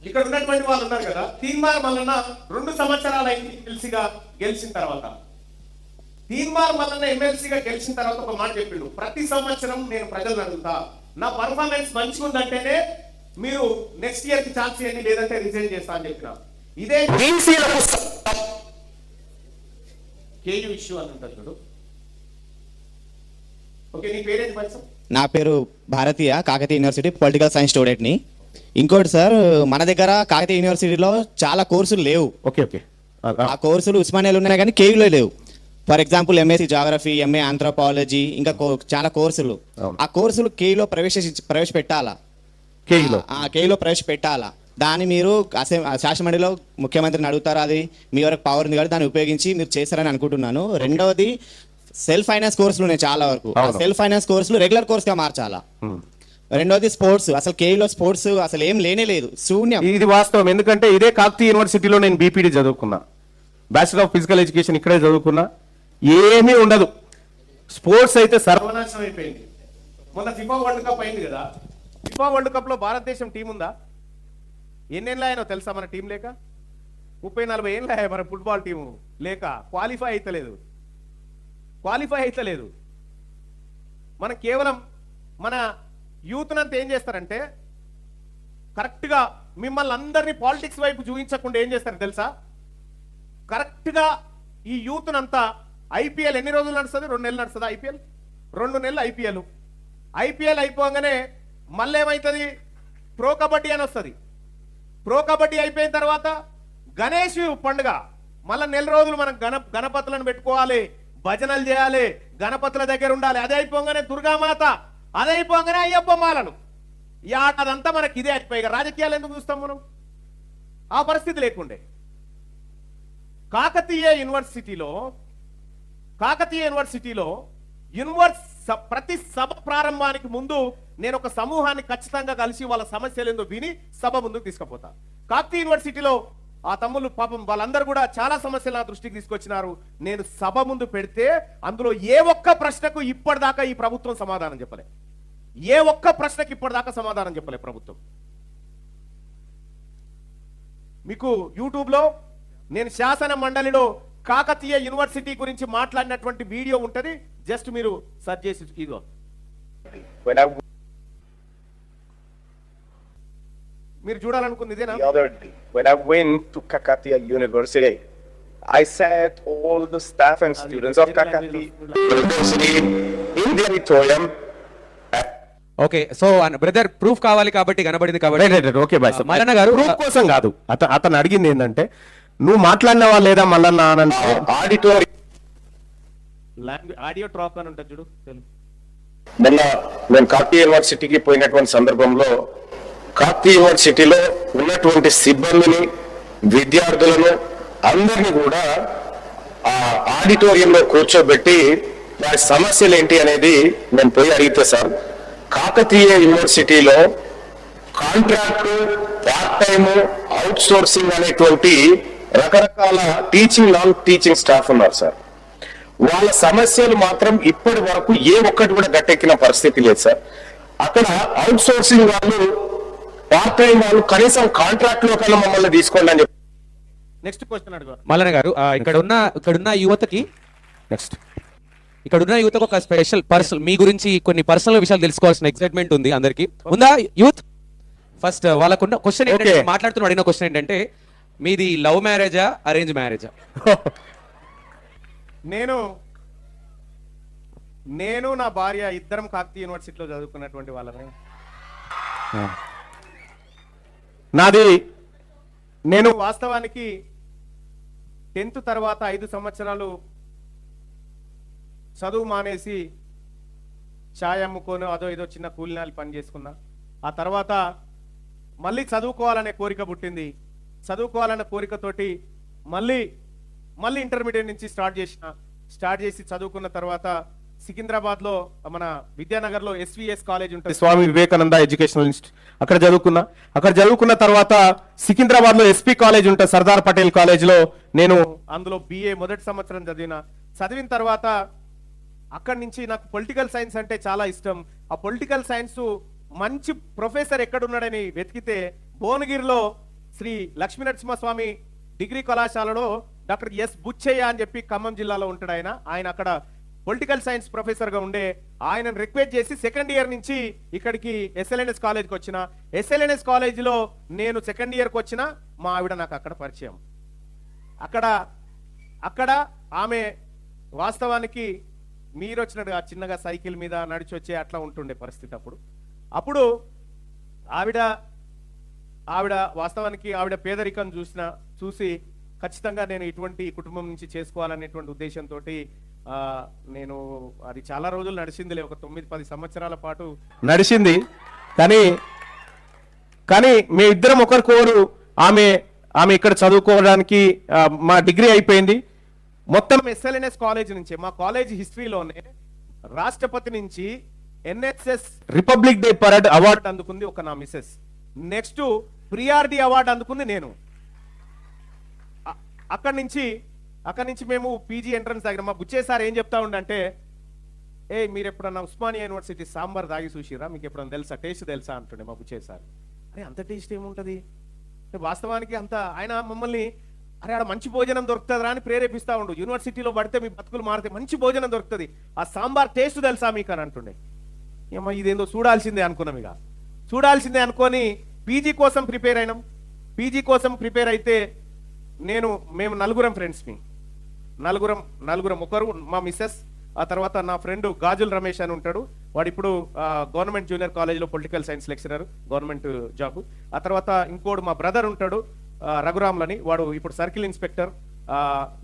ఇక్కడ ఉన్నటువంటి వాళ్ళు ఉన్నారు కదా, తీన్మార్ మల్లన్న 2 సంవత్సరాల ఎమ్మెల్సీగా గెలిచిన తర్వాత ఒక మాట చెప్పిండు, ప్రతి సంవత్సరం నేను ప్రజలు అడుగుతా, నా పర్ఫార్మెన్స్ మంచిగా ఉందంటేనే మీరు నెక్స్ట్ ఇయర్ కి ఛాన్స్ చేయండి, లేదంటే రిజైన్ చేస్తా అని చెప్పిన. ఇదే కేయూ ఇష్యూ అని ఉంటుంది చూడు. ఓకే, నీ పేరేంటి పరిచయం? నా పేరు భారతీయ, కాకతీయ యూనివర్సిటీ పొలిటికల్ సైన్స్ స్టూడెంట్ని. ఇంకోటి సార్, మన దగ్గర కాకతీయ యూనివర్సిటీలో చాలా కోర్సులు లేవు. ఓకే. ఆ కోర్సులు ఉస్మానియాలో ఉన్నాయి కానీ కేయూలో లేవు. For example MSc geography, MA anthropology, ఇంకా చాలా కోర్సులు. అవును. ఆ కోర్సులు కేలో ప్రవేశపెట్టాలా, కేఈలో కేలో ప్రవేశపెట్టాలా. దాన్ని మీరు శాసనమండలిలో ముఖ్యమంత్రిని అడుగుతారు, అది మీ వరకు పవర్ ఉంది కాబట్టి దాన్ని ఉపయోగించి మీరు చేస్తారని అనుకుంటున్నాను. రెండవది సెల్ఫ్ ఫైనాన్స్ కోర్సులు ఉన్నాయి చాలా వరకు. ఆ అవును. సెల్ఫ్ ఫైనాన్స్ కోర్సులు రెగ్యులర్ కోర్స్గా మార్చాలా. రెండవది స్పోర్ట్స్, అసలు కేలో స్పోర్ట్స్ అసలు ఏం లేనే లేదు, శూన్యం. ఇది వాస్తవం. ఎందుకంటే ఇదే కాకతీయ యూనివర్సిటీలో నేను బీపీడీ చదువుకున్నా, బ్యాచిలర్ ఆఫ్ ఫిజికల్ ఎడ్యుకేషన్ ఇక్కడే చదువుకున్నా. ఏమీ ఉండదు. స్పోర్ట్స్ అయితే సర్వనాశనం అయిపోయింది. మొన్న ఫిఫా వరల్డ్ కప్ అయింది కదా, ఫిఫా వరల్డ్ కప్ లో భారతదేశం టీం ఉందా? ఎన్నేళ్ళు ఆయనో తెలుసా మన టీం లేక? 30-40 ఏళ్ళు అయ్యాయి మన ఫుట్బాల్ టీము లేక. క్వాలిఫై అయితలేదు. మనం కేవలం మన యూత్నంతా ఏం చేస్తారంటే, కరెక్ట్గా మిమ్మల్ని అందరినీ పాలిటిక్స్ వైపు చూపించకుండా ఏం చేస్తారు తెలుసా? కరెక్ట్గా ఈ యూత్నంతా ఐపీఎల్ ఎన్ని రోజులు నడుస్తుంది? 2 నెలలు నడుస్తుంది ఐపీఎల్. 2 నెలలు ఐపీఎల్ అయిపోగానే మళ్ళీ ఏమవుతుంది? ప్రో కబడ్డీ అని వస్తుంది. ప్రో కబడ్డీ అయిపోయిన తర్వాత గణేష్ పండుగ, మళ్ళీ 1 నెల రోజులు మనం గణపతులను పెట్టుకోవాలి, భజనలు చేయాలి, గణపతుల దగ్గర ఉండాలి. అదే అయిపోగానే దుర్గామాత, అదే అయిపోగానే అయ్యప్ప మాలను. ఈ ఆట అదంతా మనకి ఇదే అయిపోయి రాజకీయాలు ఎందుకు చూస్తాం మనం? ఆ పరిస్థితి లేకుండే కాకతీయ యూనివర్సిటీలో ప్రతి సభ ప్రారంభానికి ముందు నేను ఒక సమూహాన్ని ఖచ్చితంగా కలిసి వాళ్ళ సమస్యలు ఏందో విని సభ ముందుకు తీసుకుపోతా. కాకతీయ యూనివర్సిటీలో ఆ తమ్ముళ్ళు పాపం వాళ్ళందరూ కూడా చాలా సమస్యలు నా దృష్టికి తీసుకొచ్చినారు. నేను సభ ముందు పెడితే అందులో ఏ ఒక్క ప్రశ్నకు ఇప్పటిదాకా ఈ ప్రభుత్వం సమాధానం చెప్పలే. ఏ ఒక్క ప్రశ్నకి ఇప్పటిదాకా సమాధానం చెప్పలే ప్రభుత్వం. మీకు యూట్యూబ్లో నేను శాసన మండలిలో కాకతీయ యూనివర్సిటీ గురించి మాట్లాడినటువంటి వీడియో ఉంటది, జస్ట్ మీరు సెర్చ్ చేసి ఇదిగో. మీరు చూడాలనుకుంది ఇదేనా? The other day, when I went to Kakatiya University, I sat all the staff and students of Kakatiya University in the auditorium. Okay, so brother proof కావాలి కాబట్టి కనబడింది కాబట్టి okay bye. Mallanna garu proof కోసం కాదు, అతను అడిగింది ఏంటంటే, నువ్వు మాట్లాడినవా లేదా మల్లన్న అని అంటే, Auditorium. ఆడియో ట్రాక్ అని ఉంటుంది చూడు తెలుగు. మొన్న నేను కాకతీయ యూనివర్సిటీకి పోయినటువంటి సందర్భంలో కాకతీయ యూనివర్సిటీలో ఉన్నటువంటి సిబ్బందిని, విద్యార్థులను అందరినీ కూడా ఆ ఆడిటోరియంలో కూర్చోబెట్టి వారి సమస్యలు ఏంటి అనేది నేను పోయి అడిగితే, సార్ కాకతీయ యూనివర్సిటీలో contract, part time, out sourcing అనేటువంటి రకరకాల టీచింగ్, నాన్ టీచింగ్ స్టాఫ్ ఉన్నారు సార్. వాళ్ళ సమస్యలు మాత్రం ఇప్పటి వరకు ఏ ఒక్కటి కూడా గట్టెక్కిన పరిస్థితి లేదు సార్. అక్కడ అవుట్ సోర్సింగ్ వాళ్ళు, పార్ట్ టైం వాళ్ళు కనీసం కాంట్రాక్ట్ లో కన్నా మమ్మల్ని తీసుకోండి అని చెప్పి. నెక్స్ట్ క్వశ్చన్ అడుగు. మల్లన్న గారు, ఇక్కడున్న యువతకి ఒక స్పెషల్ మీ గురించి కొన్ని పర్సనల్ విషయాలు తెలుసుకోవాల్సిన ఎక్సైట్మెంట్ ఉంది అందరికి. ఉందా యూత్? ఫస్ట్ వాళ్ళకున్న క్వశ్చన్ ఏంటంటే, మాట్లాడుతున్న అడిగిన క్వశ్చన్ ఏంటంటే, మీది లవ్ మ్యారేజా అరేంజ్ మ్యారేజా? నేను నా భార్య ఇద్దరం కాకతీయ యూనివర్సిటీలో చదువుకున్నటువంటి వాళ్ళమే. నేను వాస్తవానికి 10th తర్వాత 5 సంవత్సరాలు చదువు మానేసి ఛాయ్ అమ్ముకొని అదో ఏదో చిన్న కూలినాలు పని చేసుకున్నా. ఆ తర్వాత మళ్ళీ చదువుకోవాలనే కోరిక పుట్టింది. చదువుకోవాలనే కోరికతోటి మళ్ళీ ఇంటర్మీడియట్ నుంచి స్టార్ట్ చేసి చదువుకున్న తర్వాత సికింద్రాబాద్లో మన విద్యానగర్లో ఎస్విఎస్ కాలేజ్ ఉంటుంది, స్వామి వివేకానంద ఎడ్యుకేషనల్ ఇన్స్టిట్యూట్. అక్కడ చదువుకున్న తర్వాత సికింద్రాబాద్లో ఎస్పీ కాలేజ్ ఉంటుంది, సర్దార్ పటేల్ కాలేజ్లో నేను అందులో BA మొదటి సంవత్సరం చదివిన తర్వాత అక్కడి నుంచి నాకు పొలిటికల్ సైన్స్ అంటే చాలా ఇష్టం. ఆ పొలిటికల్ సైన్స్ మంచి ప్రొఫెసర్ ఎక్కడున్నాడని వెతికితే భువనగిరిలో శ్రీ లక్ష్మీనరసింహస్వామి డిగ్రీ కళాశాలలో డాక్టర్ ఎస్ బుచ్చయ్య అని చెప్పి ఖమ్మం జిల్లాలో ఉంటాడు ఆయన అక్కడ పొలిటికల్ సైన్స్ ప్రొఫెసర్ గా ఉండే ఆయనను రిక్వెస్ట్ చేసి 2nd ఇయర్ నుంచి ఇక్కడికి SLNS కాలేజ్కి వచ్చిన. SLNS కాలేజీలో నేను 2nd ఇయర్కి వచ్చిన, మా ఆవిడ నాకు అక్కడ పరిచయం. అక్కడ ఆమె వాస్తవానికి మీరు వచ్చినట్టుగా చిన్నగా సైకిల్ మీద నడిచి వచ్చే అట్లా ఉంటుండే పరిస్థితి. అప్పుడు ఆవిడ వాస్తవానికి ఆవిడ పేదరికం చూసి ఖచ్చితంగా నేను ఇటువంటి కుటుంబం నుంచి చేసుకోవాలనేటువంటి ఉద్దేశంతో నేను అది చాలా రోజులు నడిచిందిలే, ఒక 9-10 సంవత్సరాల పాటు నడిచింది. కానీ మీ ఇద్దరం ఒకరికొకరు ఆమె ఇక్కడ చదువుకోవడానికి మా డిగ్రీ అయిపోయింది. మొత్తం SLNS కాలేజ్ నుంచి, మా కాలేజ్ హిస్టరీలోనే రాష్ట్రపతి నుంచి NSS republic day parade award అందుకుంది ఒక నా మిస్సెస్. నెక్స్ట్ ప్రియారిటీ అవార్డు అందుకుంది నేను. అక్కడి నుంచి మేము పీజీ ఎంట్రన్స్ దగ్గర మా బుచ్చే సార్ ఏం చెప్తా ఉండంటే, మీరు ఎప్పుడన్నా ఉస్మానియా యూనివర్సిటీ సాంబార్ తాగి చూసిరా, మీకు ఎప్పుడన్నా తెలుసా, టేస్ట్ తెలుసా అంటుండే మా బుచ్చే సార్. అంత టేస్ట్ ఏముంటుంది, వాస్తవానికి అంత ఆయన మమ్మల్ని ఆడ మంచి భోజనం దొరుకుతుందా అని ప్రేరేపిస్తా ఉండు. యూనివర్సిటీలో పడితే మీ బతుకులు మారితే మంచి భోజనం దొరుకుతుంది, ఆ సాంబార్ టేస్ట్ తెలుసా మీకు అని అంటుండే. ఏమో ఇదేందో చూడాల్సిందే అనుకున్నాం. ఇక చూడాల్సిందే అనుకొని పీజీ కోసం ప్రిపేర్ అయినాం. పీజీ కోసం ప్రిపేర్ అయితే మేము నలుగురం ఫ్రెండ్స్ని, నలుగురం ఒకరు మా మిస్సెస్, ఆ తర్వాత నా ఫ్రెండ్ గాజుల్ రమేష్ అని ఉంటాడు, వాడు ఇప్పుడు గవర్నమెంట్ జూనియర్ కాలేజ్లో political science lecturer, government job. ఆ తర్వాత ఇంకోడు మా బ్రదర్ ఉంటాడు రఘురామ్లని, వాడు ఇప్పుడు సర్కిల్ ఇన్స్పెక్టర్.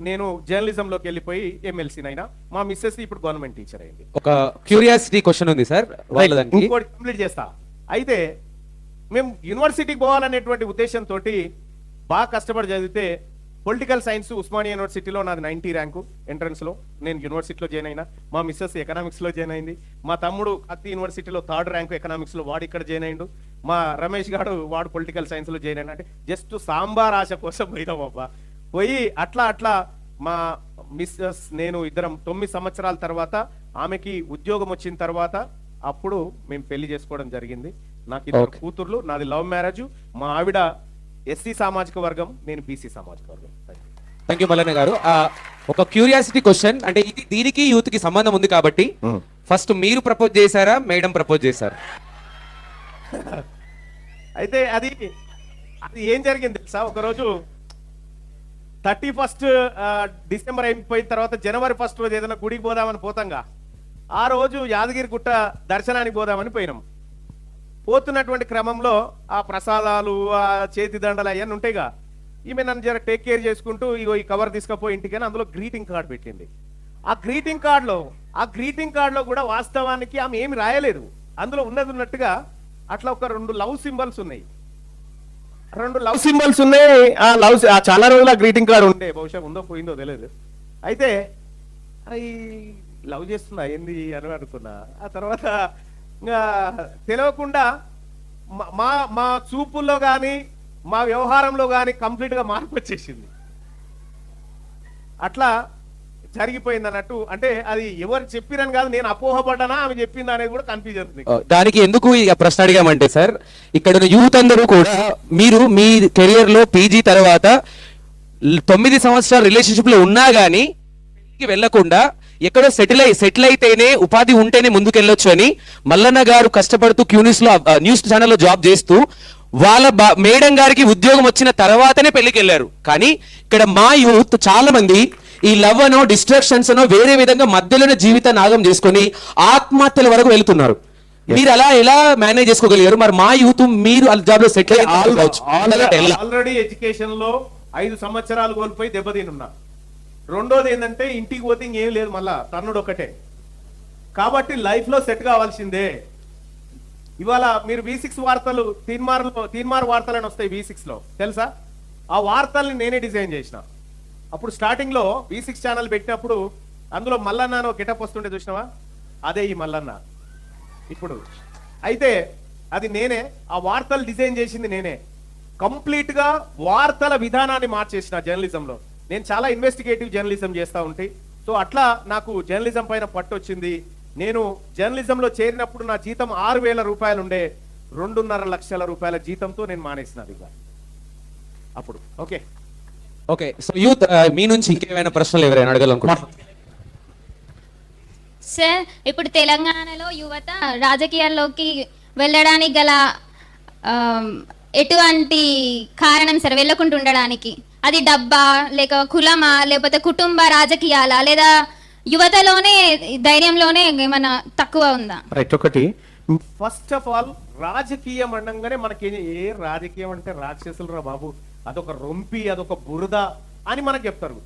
నేను జర్నలిజంలోకి వెళ్ళిపోయి ఎమ్మెల్సీనైనా, మా మిస్సెస్ ఇప్పుడు గవర్నమెంట్ టీచర్ అయింది. ఒక క్యూరియాసిటీ క్వశ్చన్ ఉంది సార్, ఇంకోటి కంప్లీట్ చేస్తా. అయితే మేము యూనివర్సిటీకి పోవాలనేటువంటి ఉద్దేశంతో బాగా కష్టపడి చదివితే పొలిటికల్ సైన్స్ ఉస్మానియా యూనివర్సిటీలో నాది 90 ర్యాంకు ఎంట్రన్స్లో, నేను యూనివర్సిటీలో జాయిన్ అయినా. మా మిస్సెస్ ఎకనామిక్స్లో జాయిన్ అయింది. మా తమ్ముడు కత్తి యూనివర్సిటీలో 3rd ర్యాంకు ఎకనామిక్స్లో, వాడు ఇక్కడ జాయిన్ అయ్యిండు. మా రమేష్ గారు వాడు పొలిటికల్ సైన్స్లో జాయిన్ అయినా. అంటే జస్ట్ సాంబార్ ఆశ కోసం పోయినాం అబ్బా. పోయి అట్లా మా మిస్సెస్ నేను ఇద్దరం 9 సంవత్సరాల తర్వాత ఆమెకి ఉద్యోగం వచ్చిన తర్వాత అప్పుడు మేము పెళ్లి చేసుకోవడం జరిగింది. నాకు 2 కూతుర్లు, నాది లవ్ మ్యారేజ్. మా ఆవిడ SC సామాజిక వర్గం, నేను BC సామాజిక వర్గం. Thank you Mallanna garu. ఒక క్యూరియాసిటీ క్వశ్చన్, అంటే దీనికి యూత్ కి సంబంధం ఉంది కాబట్టి, ఫస్ట్ మీరు ప్రపోజ్ చేశారా, మేడం ప్రపోజ్ చేశారా? అయితే అది ఏం జరిగింది తెలుసా, ఒకరోజు 31 డిసెంబర్ అయిపోయిన తర్వాత జనవరి 1 రోజు ఏదైనా గుడికి పోదామని పోతాంగా, ఆ రోజు యాదగిరి గుట్ట దర్శనానికి పోదామని పోయినాం. పోతున్నటువంటి క్రమంలో ఆ ప్రసాదాలు, ఆ చేతి దండలు అవన్నీ ఉంటాయిగా, ఈమె నన్ను జర టేక్ కేర్ చేసుకుంటూ ఇగో ఈ కవర్ తీసుకపోయి ఇంటికి అని అందులో గ్రీటింగ్ కార్డ్ పెట్టింది. ఆ గ్రీటింగ్ కార్డులో కూడా వాస్తవానికి ఆమె ఏమి రాయలేదు, అందులో ఉన్నట్టుగా అట్లా ఒక 2 లవ్ సింబల్స్ ఉన్నాయి. 2 లవ్ సింబల్స్ ఉన్నాయి. ఆ చాలా రోజులు ఆ గ్రీటింగ్ కార్డు ఉండే, బహుశా ఉందో పోయిందో తెలియదు. అయితే ఈ లవ్ చేస్తున్నా ఏంది అని అనుకున్నా. ఆ తర్వాత ఇంకా తెలియకుండా మా చూపుల్లో కానీ మా వ్యవహారంలో కానీ కంప్లీట్గా మార్పు వచ్చేసింది. అట్లా జరిగిపోయింది అన్నట్టు. అంటే అది ఎవరు చెప్పిరని కాదు, నేను అపోహపడ్డానా ఆమె చెప్పిందా అనేది కూడా కన్ఫ్యూజన్ ఉంది. దానికి ఎందుకు ఈ ప్రశ్న అడిగామంటే సార్, ఇక్కడ యూత్ అందరూ కూడా మీరు మీ కెరియర్ లో పీజీ తర్వాత 9 సంవత్సరాల రిలేషన్షిప్ లో ఉన్నా గానీ వెళ్లకుండా ఎక్కడో సెటిల్ అయితేనే, ఉపాధి ఉంటేనే ముందుకెళ్ళొచ్చు అని మల్లన్న గారు కష్టపడుతూ న్యూస్ ఛానల్లో జాబ్ చేస్తూ వాళ్ళ మేడం గారికి ఉద్యోగం వచ్చిన తర్వాతనే పెళ్లికి వెళ్ళారు. కానీ ఇక్కడ మా యూత్ చాలా మంది ఈ లవ్ అనో డిస్ట్రాక్షన్స్ అనో వేరే విధంగా మధ్యలోనే జీవిత నాగం చేసుకొని ఆత్మహత్యల వరకు వెళ్తున్నారు. మీరు అలా ఎలా మేనేజ్ చేసుకోగలిగారు? మరి మా యూత్ మీరు జాబ్ లో సెటిల్ ఆల్రెడీ ఎడ్యుకేషన్ లో 5 సంవత్సరాలు కోల్పోయి దెబ్బతినున్నా. రెండోది ఏంటంటే ఇంటికి పోతే ఇంకేం లేదు, మళ్ళా తన్నుడు ఒకటే. కాబట్టి లైఫ్ లో సెట్ కావాల్సిందే. ఇవాళ మీరు V6 వార్తలు తీన్మార్ వార్తలు అని వస్తాయి V6 లో, తెలుసా? ఆ వార్తల్ని నేనే డిజైన్ చేసిన. అప్పుడు స్టార్టింగ్ లో V6 ఛానల్ పెట్టినప్పుడు అందులో మల్లన్న గెటప్ వస్తుంటే చూసినావా, అదే ఈ మల్లన్న ఇప్పుడు. అయితే అది నేనే, ఆ వార్తలు డిజైన్ చేసింది నేనే. కంప్లీట్ గా వార్తల విధానాన్ని మార్చేసిన జర్నలిజంలో. నేను చాలా ఇన్వెస్టిగేటివ్ జర్నలిజం చేస్తూ ఉంటే, సో అట్లా నాకు జర్నలిజం పైన పట్టు వచ్చింది. నేను జర్నలిజంలో చేరినప్పుడు నా జీతం 6,000 రూపాయలు ఉండే, 2.5 లక్షల రూపాయల జీతంతో నేను మానేసినది అప్పుడు. ఓకే, సో యూత్ మీ నుంచి ఇంకేమైనా ప్రశ్నలు ఎవరైనా అడగాలనుకుంటున్నారు? సార్, ఇప్పుడు తెలంగాణలో యువత రాజకీయాల్లోకి వెళ్ళడానికి గల ఎటువంటి కారణం సార్ వెళ్ళకుండా ఉండడానికి? అది డబ్బా, లేక కులమా, లేకపోతే కుటుంబ రాజకీయాలా, లేదా యువతలోనే ధైర్యంలోనే ఏమైనా తక్కువ ఉందా? రైట్. ఒకటి, ఫస్ట్ ఆఫ్ ఆల్ రాజకీయం అనగానే మనకి రాజకీయం అంటే రాక్షసులు రా బాబు, అదొక రొంపి, అదొక బురద, అని మనకు చెప్తారు.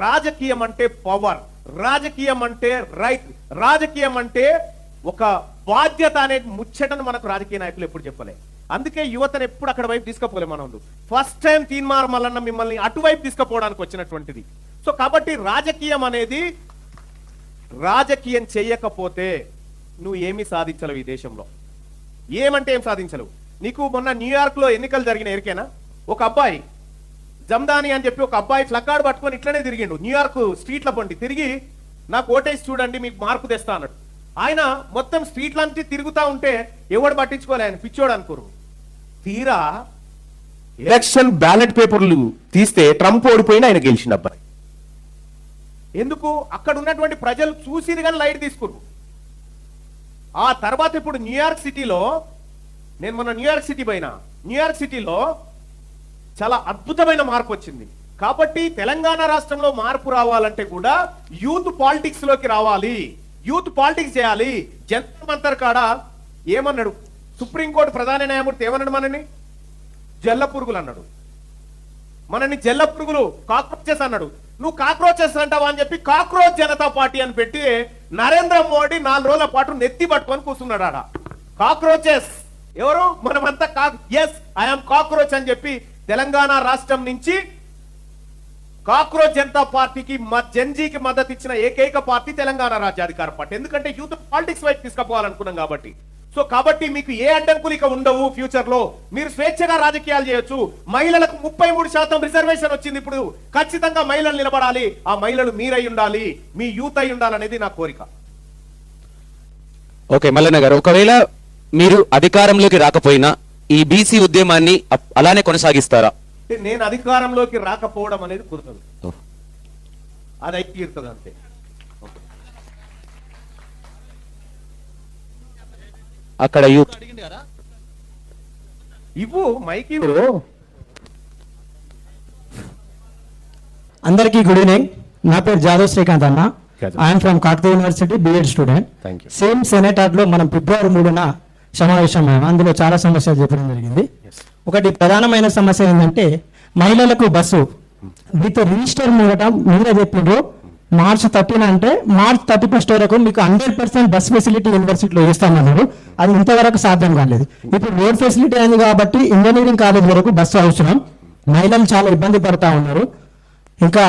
రాజకీయం అంటే పవర్, రాజకీయం అంటే రైట్, రాజకీయం అంటే ఒక బాధ్యత అనే ముచ్చటను మనకు రాజకీయ నాయకులు ఎప్పుడు చెప్పలే. అందుకే యువతను ఎప్పుడు అక్కడ వైపు తీసుకుపోలే. మనం ఫస్ట్ టైం తీన్మార్ మల్లన్న మిమ్మల్ని అటువైపు తీసుకుపోవడానికి వచ్చినటువంటిది. సో కాబట్టి రాజకీయం అనేది, రాజకీయం చేయకపోతే నువ్వు ఏమీ సాధించలేవు ఈ దేశంలో. ఏమంటే ఏం సాధించలేవు. నీకు మొన్న న్యూయార్క్ లో ఎన్నికలు జరిగిన ఎరికేనా? ఒక అబ్బాయి జమ్దాని అని చెప్పి ఒక అబ్బాయి ఫ్లకార్డ్ పట్టుకొని ఇట్లనే తిరిగిండు న్యూయార్క్ స్ట్రీట్ల పండి తిరిగి, నాకు ఓటేసి చూడండి మీకు మార్పు తెస్తా అన్నాడు. ఆయన మొత్తం స్ట్రీట్లంతా తిరుగుతా ఉంటే ఎవడు పట్టించుకోలే, ఆయన పిచ్చోడు అనుకోరు. తీరా ఎలక్షన్ బ్యాలెట్ పేపర్లు తీస్తే ట్రంప్ ఓడిపోయిన ఆయన గెలిచిన అబ్బాయి. ఎందుకు? అక్కడ ఉన్నటువంటి ప్రజలు చూసిది కానీ లైట్ తీసుకురు. ఆ తర్వాత ఇప్పుడు న్యూయార్క్ సిటీలో, నేను మొన్న న్యూయార్క్ సిటీ పోయినా, న్యూయార్క్ సిటీలో చాలా అద్భుతమైన మార్పు వచ్చింది. కాబట్టి తెలంగాణ రాష్ట్రంలో మార్పు రావాలంటే కూడా యూత్ పాలిటిక్స్ లోకి రావాలి, యూత్ పాలిటిక్స్ చేయాలి. జంతర్ మంతర్ కాడ ఏమన్నాడు సుప్రీంకోర్టు ప్రధాన న్యాయమూర్తి? ఏమన్నాడు? మనని జల్ల పురుగులు అన్నాడు, మనని జల్ల పురుగులు, కాక్రోచెస్ అన్నాడు. నువ్వు కాక్రోచెస్ అంటావా అని చెప్పి కాక్రోచ్ జనతా పార్టీ అని పెట్టి నరేంద్ర మోడీ 4 రోజుల పాటు నెత్తి పట్టుకొని కూర్చున్నాడు ఆడ. కాక్రోచెస్ ఎవరు? మనమంతా ఎస్ ఐఎమ్ కాక్రోచ్ అని చెప్పి తెలంగాణ రాష్ట్రం నుంచి కాక్రోచ్ జనతా పార్టీకి జెన్జీకి మద్దతు ఇచ్చిన ఏకైక పార్టీ తెలంగాణ రాజ్యాధికార పార్టీ. ఎందుకంటే యూత్ పాలిటిక్స్ వైపు తీసుకుపోవాలనుకున్నాం కాబట్టి. సో కాబట్టి మీకు ఏ అడ్డంకులు ఇక ఉండవు. ఫ్యూచర్ లో మీరు స్వేచ్ఛగా రాజకీయాలు చేయొచ్చు. మహిళలకు 33% రిజర్వేషన్ వచ్చింది. ఇప్పుడు ఖచ్చితంగా మహిళలు నిలబడాలి. ఆ మహిళలు మీరై ఉండాలి, మీ యూత్ అయి ఉండాలనేది నా కోరిక. ఓకే మల్లన్న గారు, ఒకవేళ మీరు అధికారంలోకి రాకపోయినా ఈ బీసీ ఉద్యమాన్ని అలానే కొనసాగిస్తారా? నేను అధికారంలోకి రాకపోవడం అనేది కుదరదు, అది అయితే తీరుతుంది అంతే. అక్కడ యూత్ ఇవ్వు మైకి. అందరికీ గుడ్ ఈవినింగ్. నా పేరు జాదవ్ శ్రీకాంత్ అన్న. I'm from Kakatiya university BEd student. Same సెనేటార్ లో మనం ఫిబ్రవరి 3న సమావేశం అయ్యాము. అందులో చాలా సమస్యలు చెప్పడం జరిగింది. ఒకటి ప్రధానమైన సమస్య ఏంటంటే మహిళలకు బస్సు విత్ రిజిస్టర్ మూడట మీరే చెప్పిండ్రు మార్చ్ 13 అంటే మార్చ్ 31 వరకు మీకు 100% బస్ ఫెసిలిటీ యూనివర్సిటీలో ఇస్తామన్నారు. అది ఇంతవరకు సాధ్యం కాలేదు. ఇప్పుడు రోడ్ ఫెసిలిటీ అయింది కాబట్టి ఇంజనీరింగ్ కాలేజ్ వరకు బస్సు అవసరం. మహిళలు చాలా ఇబ్బంది పడతా ఉన్నారు. ఇంకా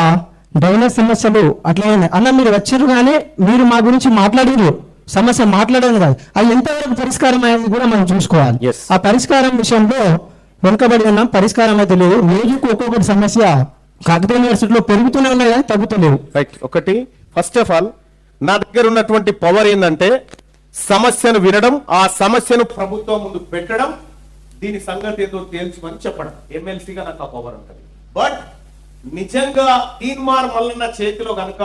డైనర్ సమస్యలు అట్లా అన్న మీరు వచ్చారు కానీ మీరు మా గురించి మాట్లాడారు, సమస్య మాట్లాడడం కాదు, అది ఎంతవరకు పరిష్కారం అయ్యేది కూడా మనం చూసుకోవాలి. ఆ పరిష్కారం విషయంలో వెనుకబడి ఉన్నాం, పరిష్కారం అయితే లేదు. రోజుకు ఒక్కొక్కటి సమస్య కాకతీయ యూనివర్సిటీలో పెరుగుతూనే ఉన్నాయి కానీ తగ్గుతలేవు. రైట్. ఒకటి ఫస్ట్ ఆఫ్ ఆల్ నా దగ్గర ఉన్నటువంటి పవర్ ఏంటంటే సమస్యను వినడం, ఆ సమస్యను ప్రభుత్వం ముందు పెట్టడం, దీని సంగతి ఏదో తేల్చుమని చెప్పడం. ఎమ్మెల్సీగా నాకు ఆ పవర్ ఉంటుంది. బట్ నిజంగా తీన్మార్ మల్లన్న చేతిలో కనుక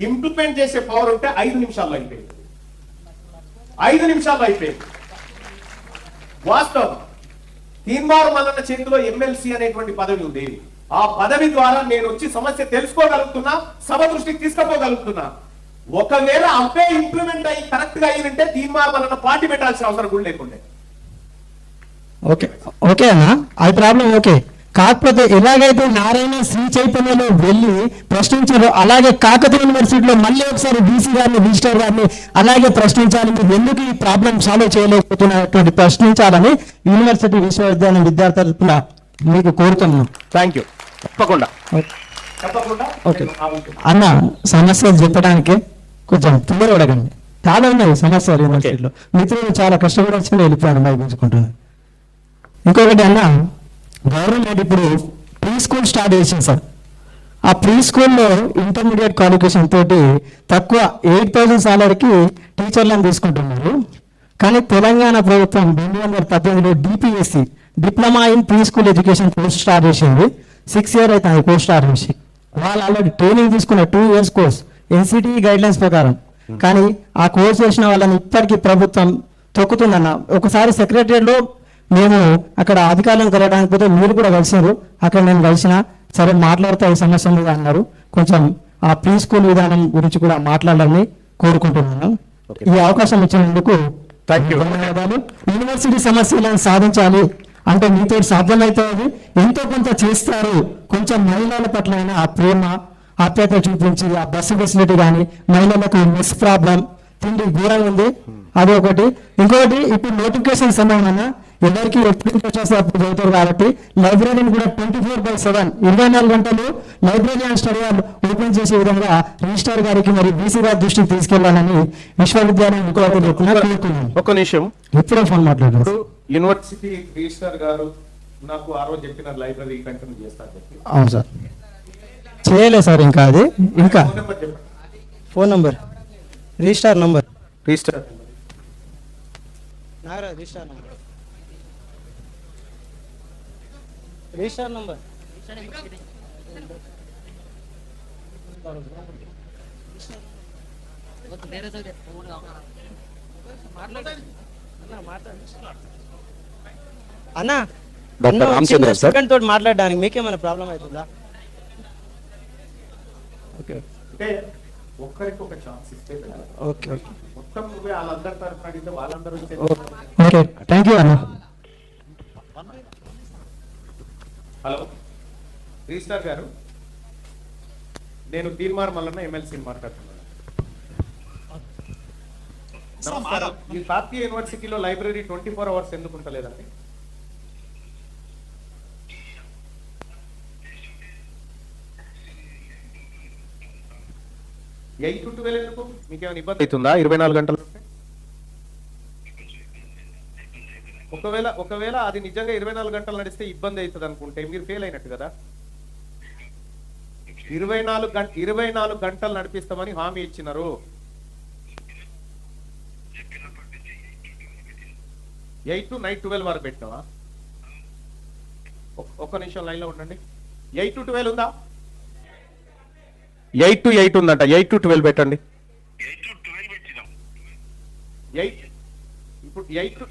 ఇంప్లిమెంట్ చేసే పవర్ ఉంటే 5 నిమిషాల్లో అయిపోయింది. 5 నిమిషాల్లో అయిపోయింది. వాస్తవం. తీన్మార్ మల్లన్న చేతిలో ఎమ్మెల్సీ అనేటువంటి పదవి ఉంది. ఆ పదవి ద్వారా నేను వచ్చి సమస్య తెలుసుకోగలుగుతున్నా, సభ దృష్టికి తీసుకుపోగలుగుతున్నా. ఒకవేళ అవే ఇంప్లిమెంట్ అయ్యి కరెక్ట్ గా అయ్యింటే తీన్మార్ మల్లన్న పార్టీ పెట్టాల్సిన అవసరం కూడా లేకుండే. ఓకే ఓకే అన్న, అది ప్రాబ్లం ఓకే. కాకపోతే ఎలాగైతే నారాయణ శ్రీ చైతన్యలో వెళ్ళి ప్రశ్నించారో అలాగే కాకతీయ యూనివర్సిటీలో మళ్ళీ ఒకసారి బీసీ గారిని రిజిస్టర్ గారిని అలాగే ప్రశ్నించాలి. మీరు ఎందుకు ఈ ప్రాబ్లం సాల్వ్ చేయలేకపోతున్నటువంటి ప్రశ్నించాలని యూనివర్సిటీ విశ్వవిద్యాలయం విద్యార్థుల తరపున మీకు కోరుతున్నాం. Thank you. తప్పకుండా. ఓకే అన్న, సమస్యలు చెప్పడానికి కొంచెం తొందరపడకండి. చాలా ఉన్నాయి సమస్యలు యూనివర్సిటీలో. మిత్రులు చాలా కష్టపడి వచ్చి వెళ్ళిపోయాను బయట గుంజుకుంటున్నాను. ఇంకొకటి అన్న, గవర్నమెంట్ ఇప్పుడు ప్రీ స్కూల్ స్టార్ట్ చేసింది సార్. ఆ ప్రీ స్కూల్లో ఇంటర్మీడియట్ క్వాలిఫికేషన్ తోటి తక్కువ 8,000 సాలరీకి టీచర్లను తీసుకుంటున్నారు. కానీ తెలంగాణ ప్రభుత్వం 2018లో DPSC diploma in pre school education course start చేసింది. 6 years అయితే ఆ కోర్స్ స్టార్ట్ చేసి వాళ్ళు ఆల్రెడీ ట్రైనింగ్ తీసుకున్న 2 years course NCT guide lines ప్రకారం. కానీ ఆ కోర్స్ చేసిన వాళ్ళని ఇప్పటికీ ప్రభుత్వం తొక్కుతుందన్న. ఒకసారి సెక్రటరీలో మేము అక్కడ అధికారులను కలగడానికి పోతే మీరు కూడా కలిసారు. అక్కడ నేను కలిసిన సరే మాట్లాడితే ఈ సమస్య మీద అన్నారు. కొంచెం ఆ ప్రీ స్కూల్ విధానం గురించి కూడా మాట్లాడాలని కోరుకుంటున్నాను. ఈ అవకాశం ఇచ్చినందుకు ధన్యవాదాలు. యూనివర్సిటీ సమస్యలను సాధించాలి అంటే మీతో సాధ్యమవుతుంది, ఎంతో కొంత చేస్తారు, కొంచెం మహిళల పట్ల అయినా ఆ ప్రేమ ఆప్యాయత చూపించి ఆ బస్సు ఫెసిలిటీ కానీ, మహిళలకు మెస్ ప్రాబ్లం, తిండి ఘోరంగా ఉంది, అది ఒకటి. ఇంకొకటి, ఇప్పుడు నోటిఫికేషన్ సమయమైన ఎవరికి ఎప్పుడు ఇంట్రెస్ట్ వస్తే అప్పుడు చదువుతారు కాబట్టి లైబ్రరీని కూడా 24/7 24 గంటలు library and study hall open చేసే విధంగా రిజిస్ట్రార్ గారికి మరి బీసీ గారి దృష్టికి తీసుకెళ్లాలని విశ్వవిద్యాలయం ఇంకొకటి కోరుకున్నాను. ఒక నిమిషం, ఇప్పుడే ఫోన్ మాట్లాడారు. యూనివర్సిటీ రిజిస్ట్రార్ గారు నాకు ఆ రోజు చెప్పిన లైబ్రరీ కంటిన్యూ చేస్తారు చెప్పి. అవును సార్, చేయలేదు సార్ ఇంకా అది. ఇంకా ఫోన్ నెంబర్ చెప్పండి. Phone number, registrar number, register Nagaraj registrar number, registrar number. అన్నా డాక్టర్ రామచంద్ర సార్. స్టూడెంట్ తోటి మాట్లాడడానికి మీకేమైనా ప్రాబ్లం అవుతుందా? ఓకే అంటే ఒక్కరికి ఒక ఛాన్స్ ఇస్తే ఓకే ఓకే మొత్తం నువ్వే వాళ్ళందరి తరఫున అడిగితే వాళ్ళందరూ ఓకే, థ్యాంక్ యూ అన్న. హలో రిజిస్ట్రార్ గారు, నేను తీర్మార్ మల్లన్న ఎమ్మెల్సీని మాట్లాడుతున్నాను. నమస్కారం. ఈ కాకతీయ యూనివర్సిటీలో లైబ్రరీ 24 hours ఎందుకు ఉంటలేదండి? ఎయిట్ టు 12 ఎందుకు? మీకేమైనా ఇబ్బంది అవుతుందా 24 గంటలు? ఒకవేళ అది నిజంగా 24 గంటలు నడిస్తే ఇబ్బంది అవుతుంది అనుకుంటే మీరు ఫెయిల్ అయినట్టు కదా. 24 గంటలు నడిపిస్తామని హామీ ఇచ్చినారు. 8 to night 12 వరకు పెట్టినావా? ఒక్క నిమిషం లైన్ లో ఉండండి. 8 to 12 ఉందా? 8 to 8 ఉందంట. 8 to 12 పెట్టండి. 8 ఇప్పుడు 8 to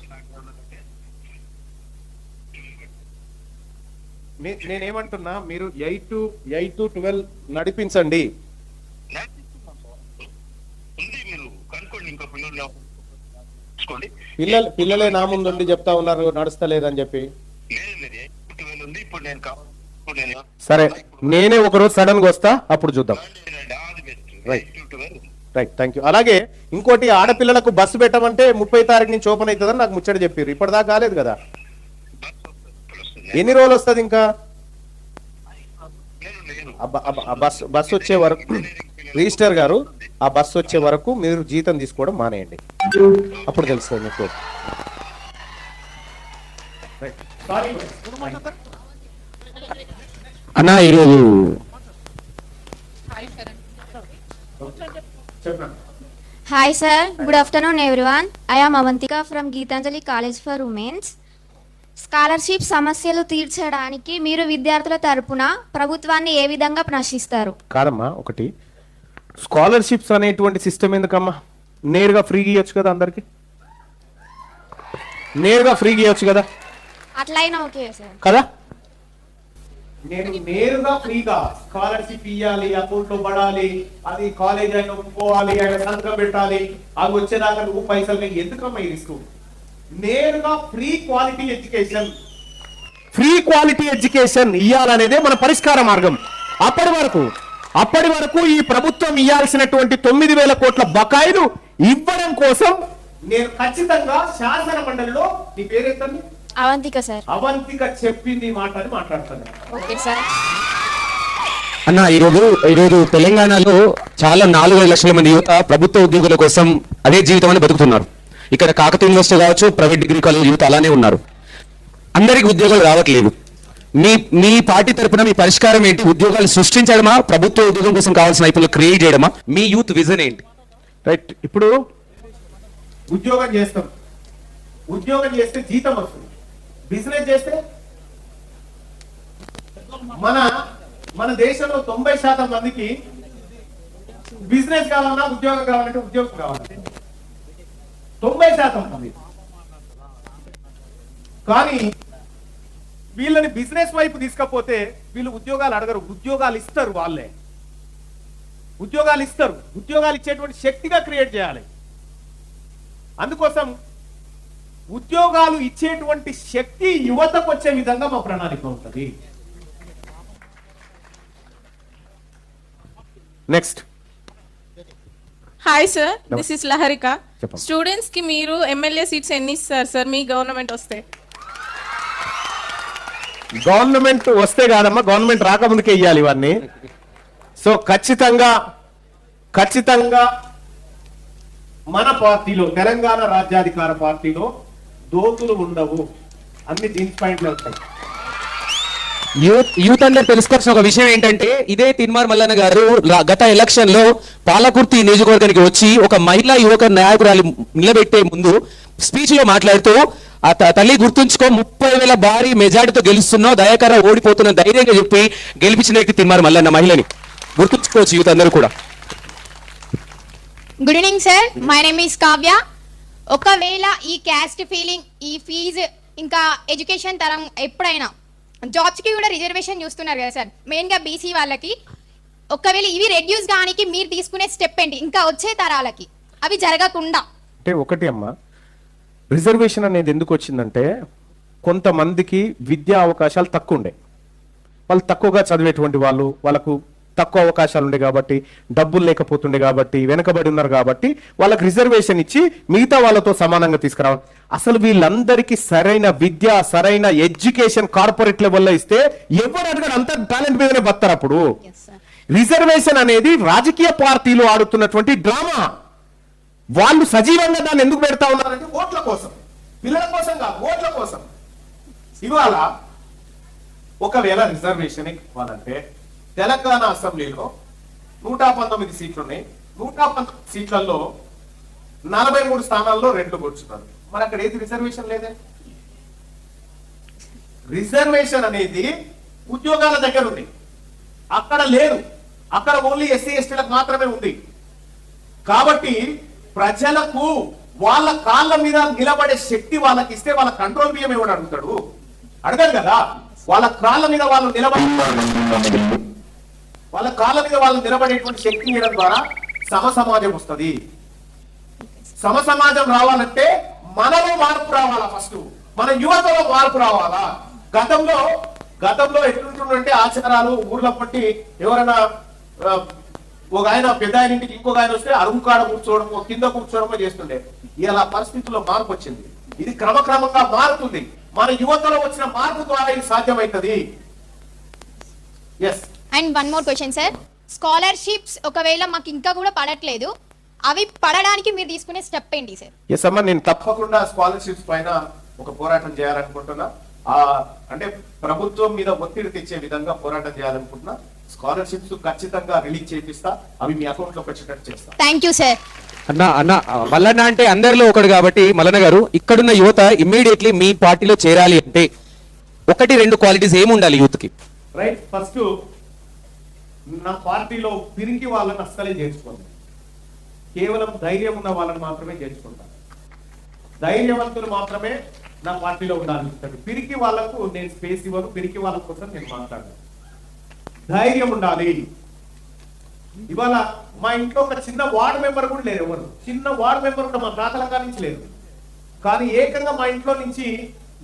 నేనేమంటున్నా, మీరు 8 to 12 నడిపించండి. పిల్లలే నా ముందు ఉండి చెప్తా ఉన్నారు నడుస్తలేదని చెప్పి. సరే, నేనే ఒకరోజు సడన్ గా వస్తా, అప్పుడు చూద్దాం. Right, thank you. అలాగే ఇంకోటి, ఆడపిల్లలకు బస్సు పెట్టమంటే 30 తారీఖు నుంచి ఓపెన్ అవుతుందని నాకు ముచ్చట చెప్పారు. ఇప్పటిదాకా కాలేదు కదా. ఎన్ని రోజులు వస్తుంది ఇంకా? బస్సు వచ్చే వరకు రిజిస్టర్ గారు, ఆ బస్సు వచ్చే వరకు మీరు జీతం తీసుకోవడం మానేయండి, అప్పుడు తెలుస్తుంది మీకు. అన్నా ఈరోజు Hi sir, good afternoon everyone. I am Avantika from Geetanjali College for Women's. Scholarship సమస్యలు తీర్చడానికి మీరు విద్యార్థుల తరపున ప్రభుత్వాన్ని ఏ విధంగా ప్రశ్నిస్తారు? కాదమ్మా, ఒకటి స్కాలర్షిప్స్ అనేటువంటి సిస్టమ్ ఎందుకమ్మా? నేరుగా ఫ్రీగా ఇవ్వచ్చు కదా, అందరికి నేరుగా ఫ్రీగా ఇవ్వచ్చు కదా. అట్లయినా ఓకే సార్ కదా. నేను నేరుగా ఫ్రీగా స్కాలర్షిప్ ఇవ్వాలి, అకౌంట్ లో పడాలి, అది కాలేజ్ అయినా ఒప్పుకోవాలి, ఆయన సంతకం పెట్టాలి, అవి వచ్చేదాకా నువ్వు పైసలు ఎందుకమ్మా ఈ రిస్క్? నేరుగా ఫ్రీ క్వాలిటీ ఎడ్యుకేషన్ ఇవ్వాలనేదే మన పరిష్కార మార్గం. అప్పటి వరకు ఈ ప్రభుత్వం ఇవ్వాల్సినటువంటి 9,000 కోట్ల బకాయిలు ఇవ్వడం కోసం నేను ఖచ్చితంగా శాసన మండలిలో, నీ పేరేంటండి? అవంతిక సార్. అవంతిక చెప్పింది మాట అని మాట్లాడుతాను. Okay sir. అన్న ఈరోజు తెలంగాణలో చాలా 4 లక్షల మంది యువత ప్రభుత్వ ఉద్యోగుల కోసం అదే జీవితం అని బతుకుతున్నారు. ఇక్కడ కాకతీయ యూనివర్సిటీ కావచ్చు, ప్రైవేట్ డిగ్రీ కాలేజ్ యూత్ అలానే ఉన్నారు. అందరికి ఉద్యోగాలు రావట్లేదు. మీ పార్టీ తరపున మీ పరిష్కారం ఏంటి? ఉద్యోగాలు సృష్టించడమా, ప్రభుత్వ ఉద్యోగం కోసం కావాల్సిన నైపుణ్యాలు క్రియేట్ చేయడమా? మీ యూత్ విజన్ ఏంటి? రైట్, ఇప్పుడు ఉద్యోగం చేస్తాం, ఉద్యోగం చేస్తే జీతం వస్తుంది. బిజినెస్ చేస్తే మన దేశంలో 90% మందికి బిజినెస్ కావాలన్నా ఉద్యోగం కావాలంటే ఉద్యోగం కావాలి. 90% మంది. కానీ వీళ్ళని బిజినెస్ వైపు తీసుకపోతే వీళ్ళు ఉద్యోగాలు అడగరు, ఉద్యోగాలు ఇస్తారు. వాళ్ళే ఉద్యోగాలు ఇస్తారు. ఉద్యోగాలు ఇచ్చేటువంటి శక్తిగా క్రియేట్ చేయాలి. అందుకోసం ఉద్యోగాలు ఇచ్చేటువంటి శక్తి యువతకు వచ్చే విధంగా మా ప్రణాళిక ఉంటుంది. Next. Hi sir, this is Laharika. చెప్పండి. స్టూడెంట్స్ కి మీరు ఎమ్మెల్యే సీట్స్ ఎన్ని ఇస్తారు సార్ మీ గవర్నమెంట్ వస్తే? గవర్నమెంట్ వస్తే కాదమ్మా, గవర్నమెంట్ రాకముందుకే ఇవ్వాలి ఇవన్నీ. సో ఖచ్చితంగా మన పార్టీలో, తెలంగాణ రాజ్యాధికార పార్టీలో దోతులు ఉండవు, అన్ని జీన్స్ పాయింట్లు ఉంటాయి. యూత్ అందరు తెలుసుకోవాల్సిన ఒక విషయం ఏంటంటే, ఇదే తిన్మార్ మల్లన్న గారు గత ఎలక్షన్ లో పాలకుర్తి నియోజకవర్గానికి వచ్చి ఒక మహిళా యువక నాయకురాలు నిలబెట్టే ముందు స్పీచ్ లో మాట్లాడుతూ, ఆ తల్లి గుర్తుంచుకో 30,000 భారీ మెజార్టీతో గెలుస్తున్నావు, దయాకర ఓడిపోతున్న ధైర్యంగా చెప్పి గెలిపించిన వ్యక్తి తిన్మార్ మల్లన్న మహిళని గుర్తుంచుకోవచ్చు యూత్ అందరూ కూడా. Good evening sir, my name is Kavya. ఒకవేళ ఈ క్యాస్ట్ ఫీలింగ్, ఈ ఫీజు, ఇంకా ఎడ్యుకేషన్ తరం ఎప్పుడైనా జాబ్స్ కి కూడా రిజర్వేషన్ చూస్తున్నారు కదా సార్, మెయిన్ గా బీసీ వాళ్ళకి, ఒకవేళ ఇవి రెడ్యూస్ కానికి మీరు తీసుకునే స్టెప్ ఏంటి ఇంకా వచ్చే తరాలకి అవి జరగకుండా? అంటే ఒకటి అమ్మా, రిజర్వేషన్ అనేది ఎందుకు వచ్చిందంటే, కొంతమందికి విద్యా అవకాశాలు తక్కువ ఉండే, వాళ్ళు తక్కువగా చదివేటువంటి వాళ్ళు, వాళ్ళకు తక్కువ అవకాశాలు ఉండే కాబట్టి, డబ్బులు లేకపోతుండే కాబట్టి, వెనకబడి ఉన్నారు కాబట్టి వాళ్ళకి రిజర్వేషన్ ఇచ్చి మిగతా వాళ్ళతో సమానంగా తీసుకురావాలి. అసలు వీళ్ళందరికీ సరైన విద్య, సరైన ఎడ్యుకేషన్ కార్పొరేట్ లెవెల్లో ఇస్తే ఎవరు అడగడు, అంత టాలెంట్ మీదనే బతారు. అప్పుడు రిజర్వేషన్ అనేది రాజకీయ పార్టీలు ఆడుతున్నటువంటి డ్రామా. వాళ్ళు సజీవంగా దాన్ని ఎందుకు పెడతా ఉన్నారంటే ఓట్ల కోసం, పిల్లల కోసం కాదు, ఓట్ల కోసం. ఇవాళ ఒకవేళ రిజర్వేషన్ ఇవ్వాలంటే తెలంగాణ అసెంబ్లీలో 119 సీట్లు ఉన్నాయి. 119 సీట్లలో 43 స్థానాల్లో రెడ్లు కూర్చున్నారు. మరి అక్కడ ఏది రిజర్వేషన్ లేదే. రిజర్వేషన్ అనేది ఉద్యోగాల దగ్గర ఉంది, అక్కడ లేదు. అక్కడ ఓన్లీ ఎస్సీ ఎస్టీలకు మాత్రమే ఉంది. కాబట్టి ప్రజలకు వాళ్ళ కాళ్ళ మీద నిలబడే శక్తి వాళ్ళకి ఇస్తే, వాళ్ళ కంట్రోల్ బియ్యం ఎవడు అడుగుతాడు? అడగదు కదా. వాళ్ళ కాళ్ళ మీద వాళ్ళు నిలబడేటువంటి శక్తి ఇవ్వడం ద్వారా సమాజం వస్తుంది. సమాజం రావాలంటే మనలో మార్పు రావాలా, ఫస్ట్ మన యువతలో మార్పు రావాలా. గతంలో ఎట్లుంటుందంటే ఆచారాలు, ఊర్ల పట్టి ఎవరైనా ఒక ఆయన పెద్ద ఆయన ఇంటికి ఇంకొక ఆయన వస్తే అరుగు కాడ కూర్చోవడమో, కింద కూర్చోవడమో చేస్తుండే. ఇలా పరిస్థితుల్లో మార్పు వచ్చింది. ఇది క్రమక్రమంగా మారుతుంది. మన యువతలో వచ్చిన మార్పు ద్వారా ఇది సాధ్యమవుతుంది. Yes. And one more question sir, scholarships ఒకవేళ మాకు ఇంకా కూడా పడట్లేదు, అవి పడడానికి మీరు తీసుకునే స్టెప్ ఏంటి సార్? ఎస్ అమ్మా, నేను తప్పకుండా స్కాలర్షిప్స్ పైన ఒక పోరాటం చేయాలనుకుంటున్నా. అంటే ప్రభుత్వం మీద ఒత్తిడి తెచ్చే విధంగా పోరాటం చేయాలనుకుంటున్నా. స్కాలర్షిప్స్ ఖచ్చితంగా రిలీజ్ చేపిస్తా, అవి మీ అకౌంట్ లోకి వచ్చేటట్టు చేస్తా. Thank you sir. అన్న మల్లన్న అంటే అందరిలో ఒకడు కాబట్టి, మల్లన్న గారు ఇక్కడున్న యువత ఇమ్మీడియట్లీ మీ పార్టీలో చేరాలి అంటే 1-2 క్వాలిటీస్ ఏమి ఉండాలి యూత్ కి? రైట్. ఫస్ట్, నా పార్టీలో పిరికి వాళ్ళని అస్సలే చేర్చుకోండి. కేవలం ధైర్యం ఉన్న వాళ్ళని మాత్రమే చేర్చుకుంటాను. ధైర్యవంతులు మాత్రమే నా పార్టీలో ఉండాలి. పిరికి వాళ్ళకు నేను స్పేస్ ఇవ్వను. పిరికి వాళ్ళ కోసం నేను మాట్లాడను. ధైర్యం ఉండాలి. ఇవాళ మా ఇంట్లో ఒక చిన్న వార్డు మెంబర్ కూడా లేరు. ఎవరు చిన్న వార్డు మెంబర్ కూడా మా తాతల నుంచి లేదు. కానీ ఏకంగా మా ఇంట్లో నుంచి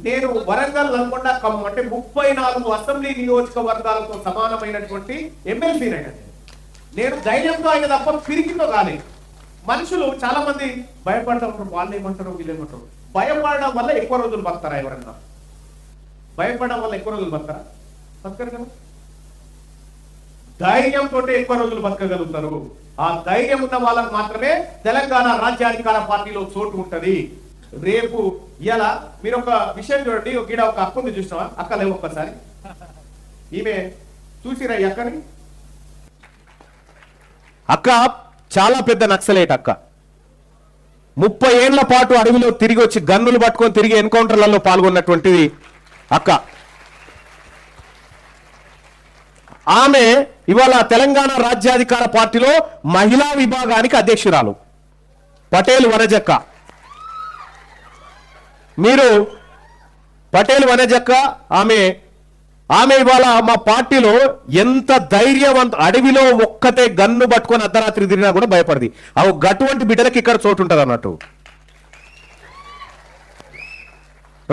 నేను వరంగల్, నల్గొండ, ఖమ్మం అంటే 34 అసెంబ్లీ నియోజకవర్గాలతో సమానమైనటువంటి ఎమ్మెల్సీ. నేను ధైర్యంతో అయిన తప్ప పిరికితో కాలేదు. మనుషులు చాలా మంది భయపడతారు. వాళ్ళు ఏమంటారు, వీళ్ళు ఏమంటారు. భయపడడం వల్ల ఎక్కువ రోజులు బతారా? ఎవరన్నా భయపడడం వల్ల ఎక్కువ రోజులు బతారా? బతకరు కదా. ధైర్యంతో ఎక్కువ రోజులు బతకగలుగుతారు. ఆ ధైర్యం ఉన్న వాళ్ళకి మాత్రమే తెలంగాణ రాజ్యాధికార పార్టీలో చోటు ఉంటది. రేపు ఇలా మీరు ఒక విషయం చూడండి. ఈడ ఒక అక్కని చూసినావా? అక్క లేవు ఒక్కసారి. ఈమె చూసిరా ఈ అక్కని? అక్క చాలా పెద్ద నక్సలేట్. అక్క 30 ఏళ్ల పాటు అడవిలో తిరిగి వచ్చి గన్నులు పట్టుకొని తిరిగి ఎన్కౌంటర్లలో పాల్గొన్నటువంటిది అక్క. ఆమె ఇవాళ తెలంగాణ రాజ్యాధికార పార్టీలో మహిళా విభాగానికి అధ్యక్షురాలు. పటేల్ వనజక్క. మీరు పటేల్ వనజక్క ఆమె ఇవాళ మా పార్టీలో ఎంత ధైర్యవంత, అడవిలో ఒక్కతే గన్ను పట్టుకొని అర్ధరాత్రి తిరిగినా కూడా భయపడది. అవి అటువంటి బిడ్డలకి ఇక్కడ చోటు ఉంటుంది అన్నట్టు.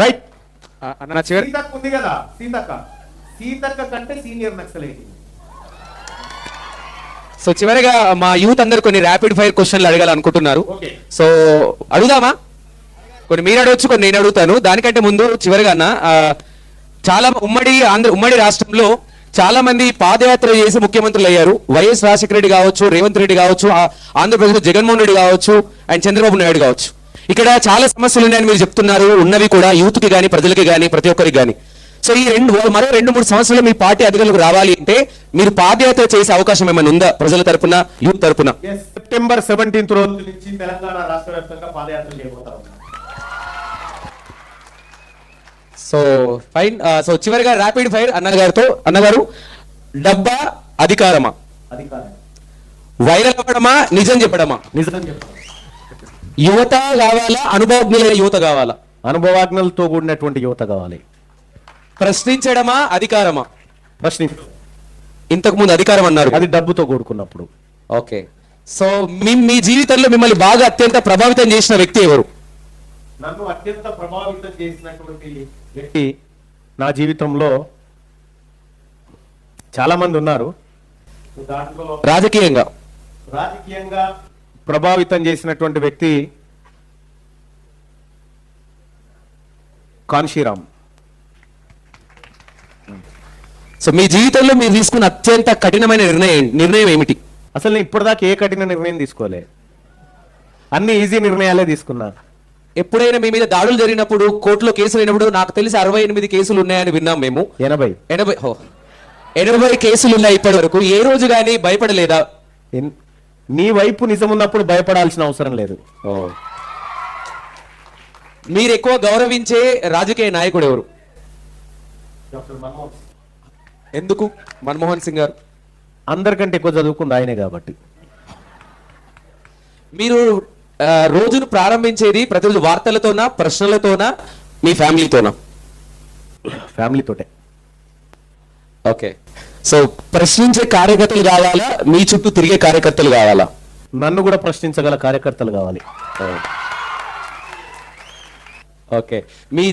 రైట్. అన్న నా చివరి సీతక్క ఉంది కదా, సీతక్క కంటే సీనియర్ నక్సలైట్. సో చివరిగా మా యూత్ అందరు కొన్ని ర్యాపిడ్ ఫైర్ క్వశ్చన్లు అడగాలనుకుంటున్నారు. ఓకే. సో అడుగుదామా? కొన్ని మీరు అడగచ్చు, కొన్ని నేను అడుగుతాను. దానికంటే ముందు చివరిగా అన్న, చాలా ఉమ్మడి రాష్ట్రంలో చాలా మంది పాదయాత్ర చేసి ముఖ్యమంత్రులు అయ్యారు. వైఎస్ రాజశేఖర రెడ్డి కావచ్చు, రేవంత్ రెడ్డి కావచ్చు, ఆంధ్రప్రదేశ్ జగన్మోహన్ రెడ్డి కావచ్చు, అండ్ చంద్రబాబు నాయుడు కావచ్చు. ఇక్కడ చాలా సమస్యలు ఉన్నాయని మీరు చెప్తున్నారు. ఉన్నవి కూడా యూత్ కి కానీ, ప్రజలకి కానీ, ప్రతి ఒక్కరికి కానీ. సో ఈ మరో 2-3 సంవత్సరాలు మీ పార్టీ అధికారులకు రావాలి అంటే మీరు పాదయాత్ర చేసే అవకాశం ఏమైనా ఉందా ప్రజల తరపున, యూత్ తరపున? సెప్టెంబర్ 17th రోజు నుంచి తెలంగాణ రాష్ట్ర వ్యాప్తంగా పాదయాత్ర చేయబోతాం. So fine. సో చివరిగా ర్యాపిడ్ ఫైర్ అన్నగారు, డబ్బా అధికారమా? అధికారం. వైరల్ అవ్వడమా, నిజం చెప్పడమా? నిజం చెప్పాలి. యువత కావాలా, అనుభవజ్ఞులైన యువత కావాలా? అనుభవాజ్ఞలతో కూడినటువంటి యువత కావాలి. ప్రశ్నించడమా, అధికారమా? ప్రశ్నించు. ఇంతకు ముందు అధికారం అన్నారు, అది డబ్బుతో కూడుకున్నప్పుడు. ఓకే. సో మీ జీవితంలో మిమ్మల్ని బాగా అత్యంత ప్రభావితం చేసిన వ్యక్తి ఎవరు? నన్ను అత్యంత ప్రభావితం చేసినటువంటి వ్యక్తి నా జీవితంలో చాలా మంది ఉన్నారు. దాంట్లో రాజకీయంగా ప్రభావితం చేసినటువంటి వ్యక్తి కాన్షీరామ్. సో మీ జీవితంలో మీరు తీసుకున్న అత్యంత కఠినమైన నిర్ణయం ఏమిటి? అసలు నేను ఇప్పటిదాకా ఏ కఠిన నిర్ణయం తీసుకోలే, అన్ని ఈజీ నిర్ణయాలే తీసుకున్నా. ఎప్పుడైనా మీ మీద దాడులు జరిగినప్పుడు, కోర్టులో కేసులు అయినప్పుడు, నాకు తెలిసి 68 కేసులు ఉన్నాయని విన్నాం మేము. 80 కేసులు ఉన్నాయి ఇప్పటి వరకు. ఏ రోజు కానీ భయపడలేదా? నీ వైపు నిజం ఉన్నప్పుడు భయపడాల్సిన అవసరం లేదు. మీరు ఎక్కువ గౌరవించే రాజకీయ నాయకుడు ఎవరు? ఎందుకు మన్మోహన్ సింగ్ గారు? అందరికంటే ఎక్కువ చదువుకుంది ఆయనే కాబట్టి. మీరు రోజును ప్రారంభించేది ప్రతిరోజు వార్తలతోనా, ప్రశ్నలతోనా, మీ ఫ్యామిలీతోనా? ఫ్యామిలీతోటే. ఓకే. సో ప్రశ్నించే కార్యకర్తలు కావాలా, మీ చుట్టూ తిరిగే కార్యకర్తలు కావాలా? నన్ను కూడా ప్రశ్నించగల కార్యకర్తలు కావాలి. ఓకే. మీ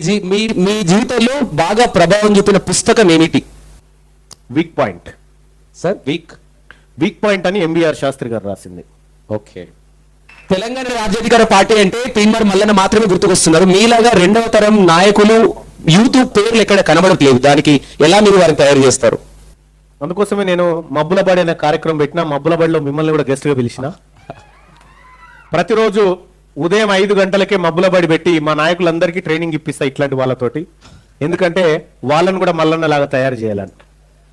జీవితంలో బాగా ప్రభావం చూపిన పుస్తకం ఏమిటి? Weak point. Sir, weak point అని ఎంబీఆర్ శాస్త్రి గారు రాసింది. ఓకే. తెలంగాణ రాజ్యాధికార పార్టీ అంటే తీన్మార్ మల్లన్న మాత్రమే గుర్తుకొస్తున్నారు. మీలాగా రెండవ తరం నాయకులు, యూత్ పేర్లు ఎక్కడ కనబడట్లేదు. దానికి ఎలా మీరు వారిని తయారు చేస్తారు? అందుకోసమే నేను మబ్బుల బడి అనే కార్యక్రమం పెట్టిన. మబ్బుల బడిలో మిమ్మల్ని కూడా గెస్ట్ గా పిలిచిన. ప్రతిరోజు ఉదయం 5 గంటలకే మబ్బుల బడి పెట్టి మా నాయకులందరికీ ట్రైనింగ్ ఇప్పిస్తా ఇట్లాంటి వాళ్ళతోటి. ఎందుకంటే వాళ్ళని కూడా మల్లన్న లాగా తయారు చేయాలని.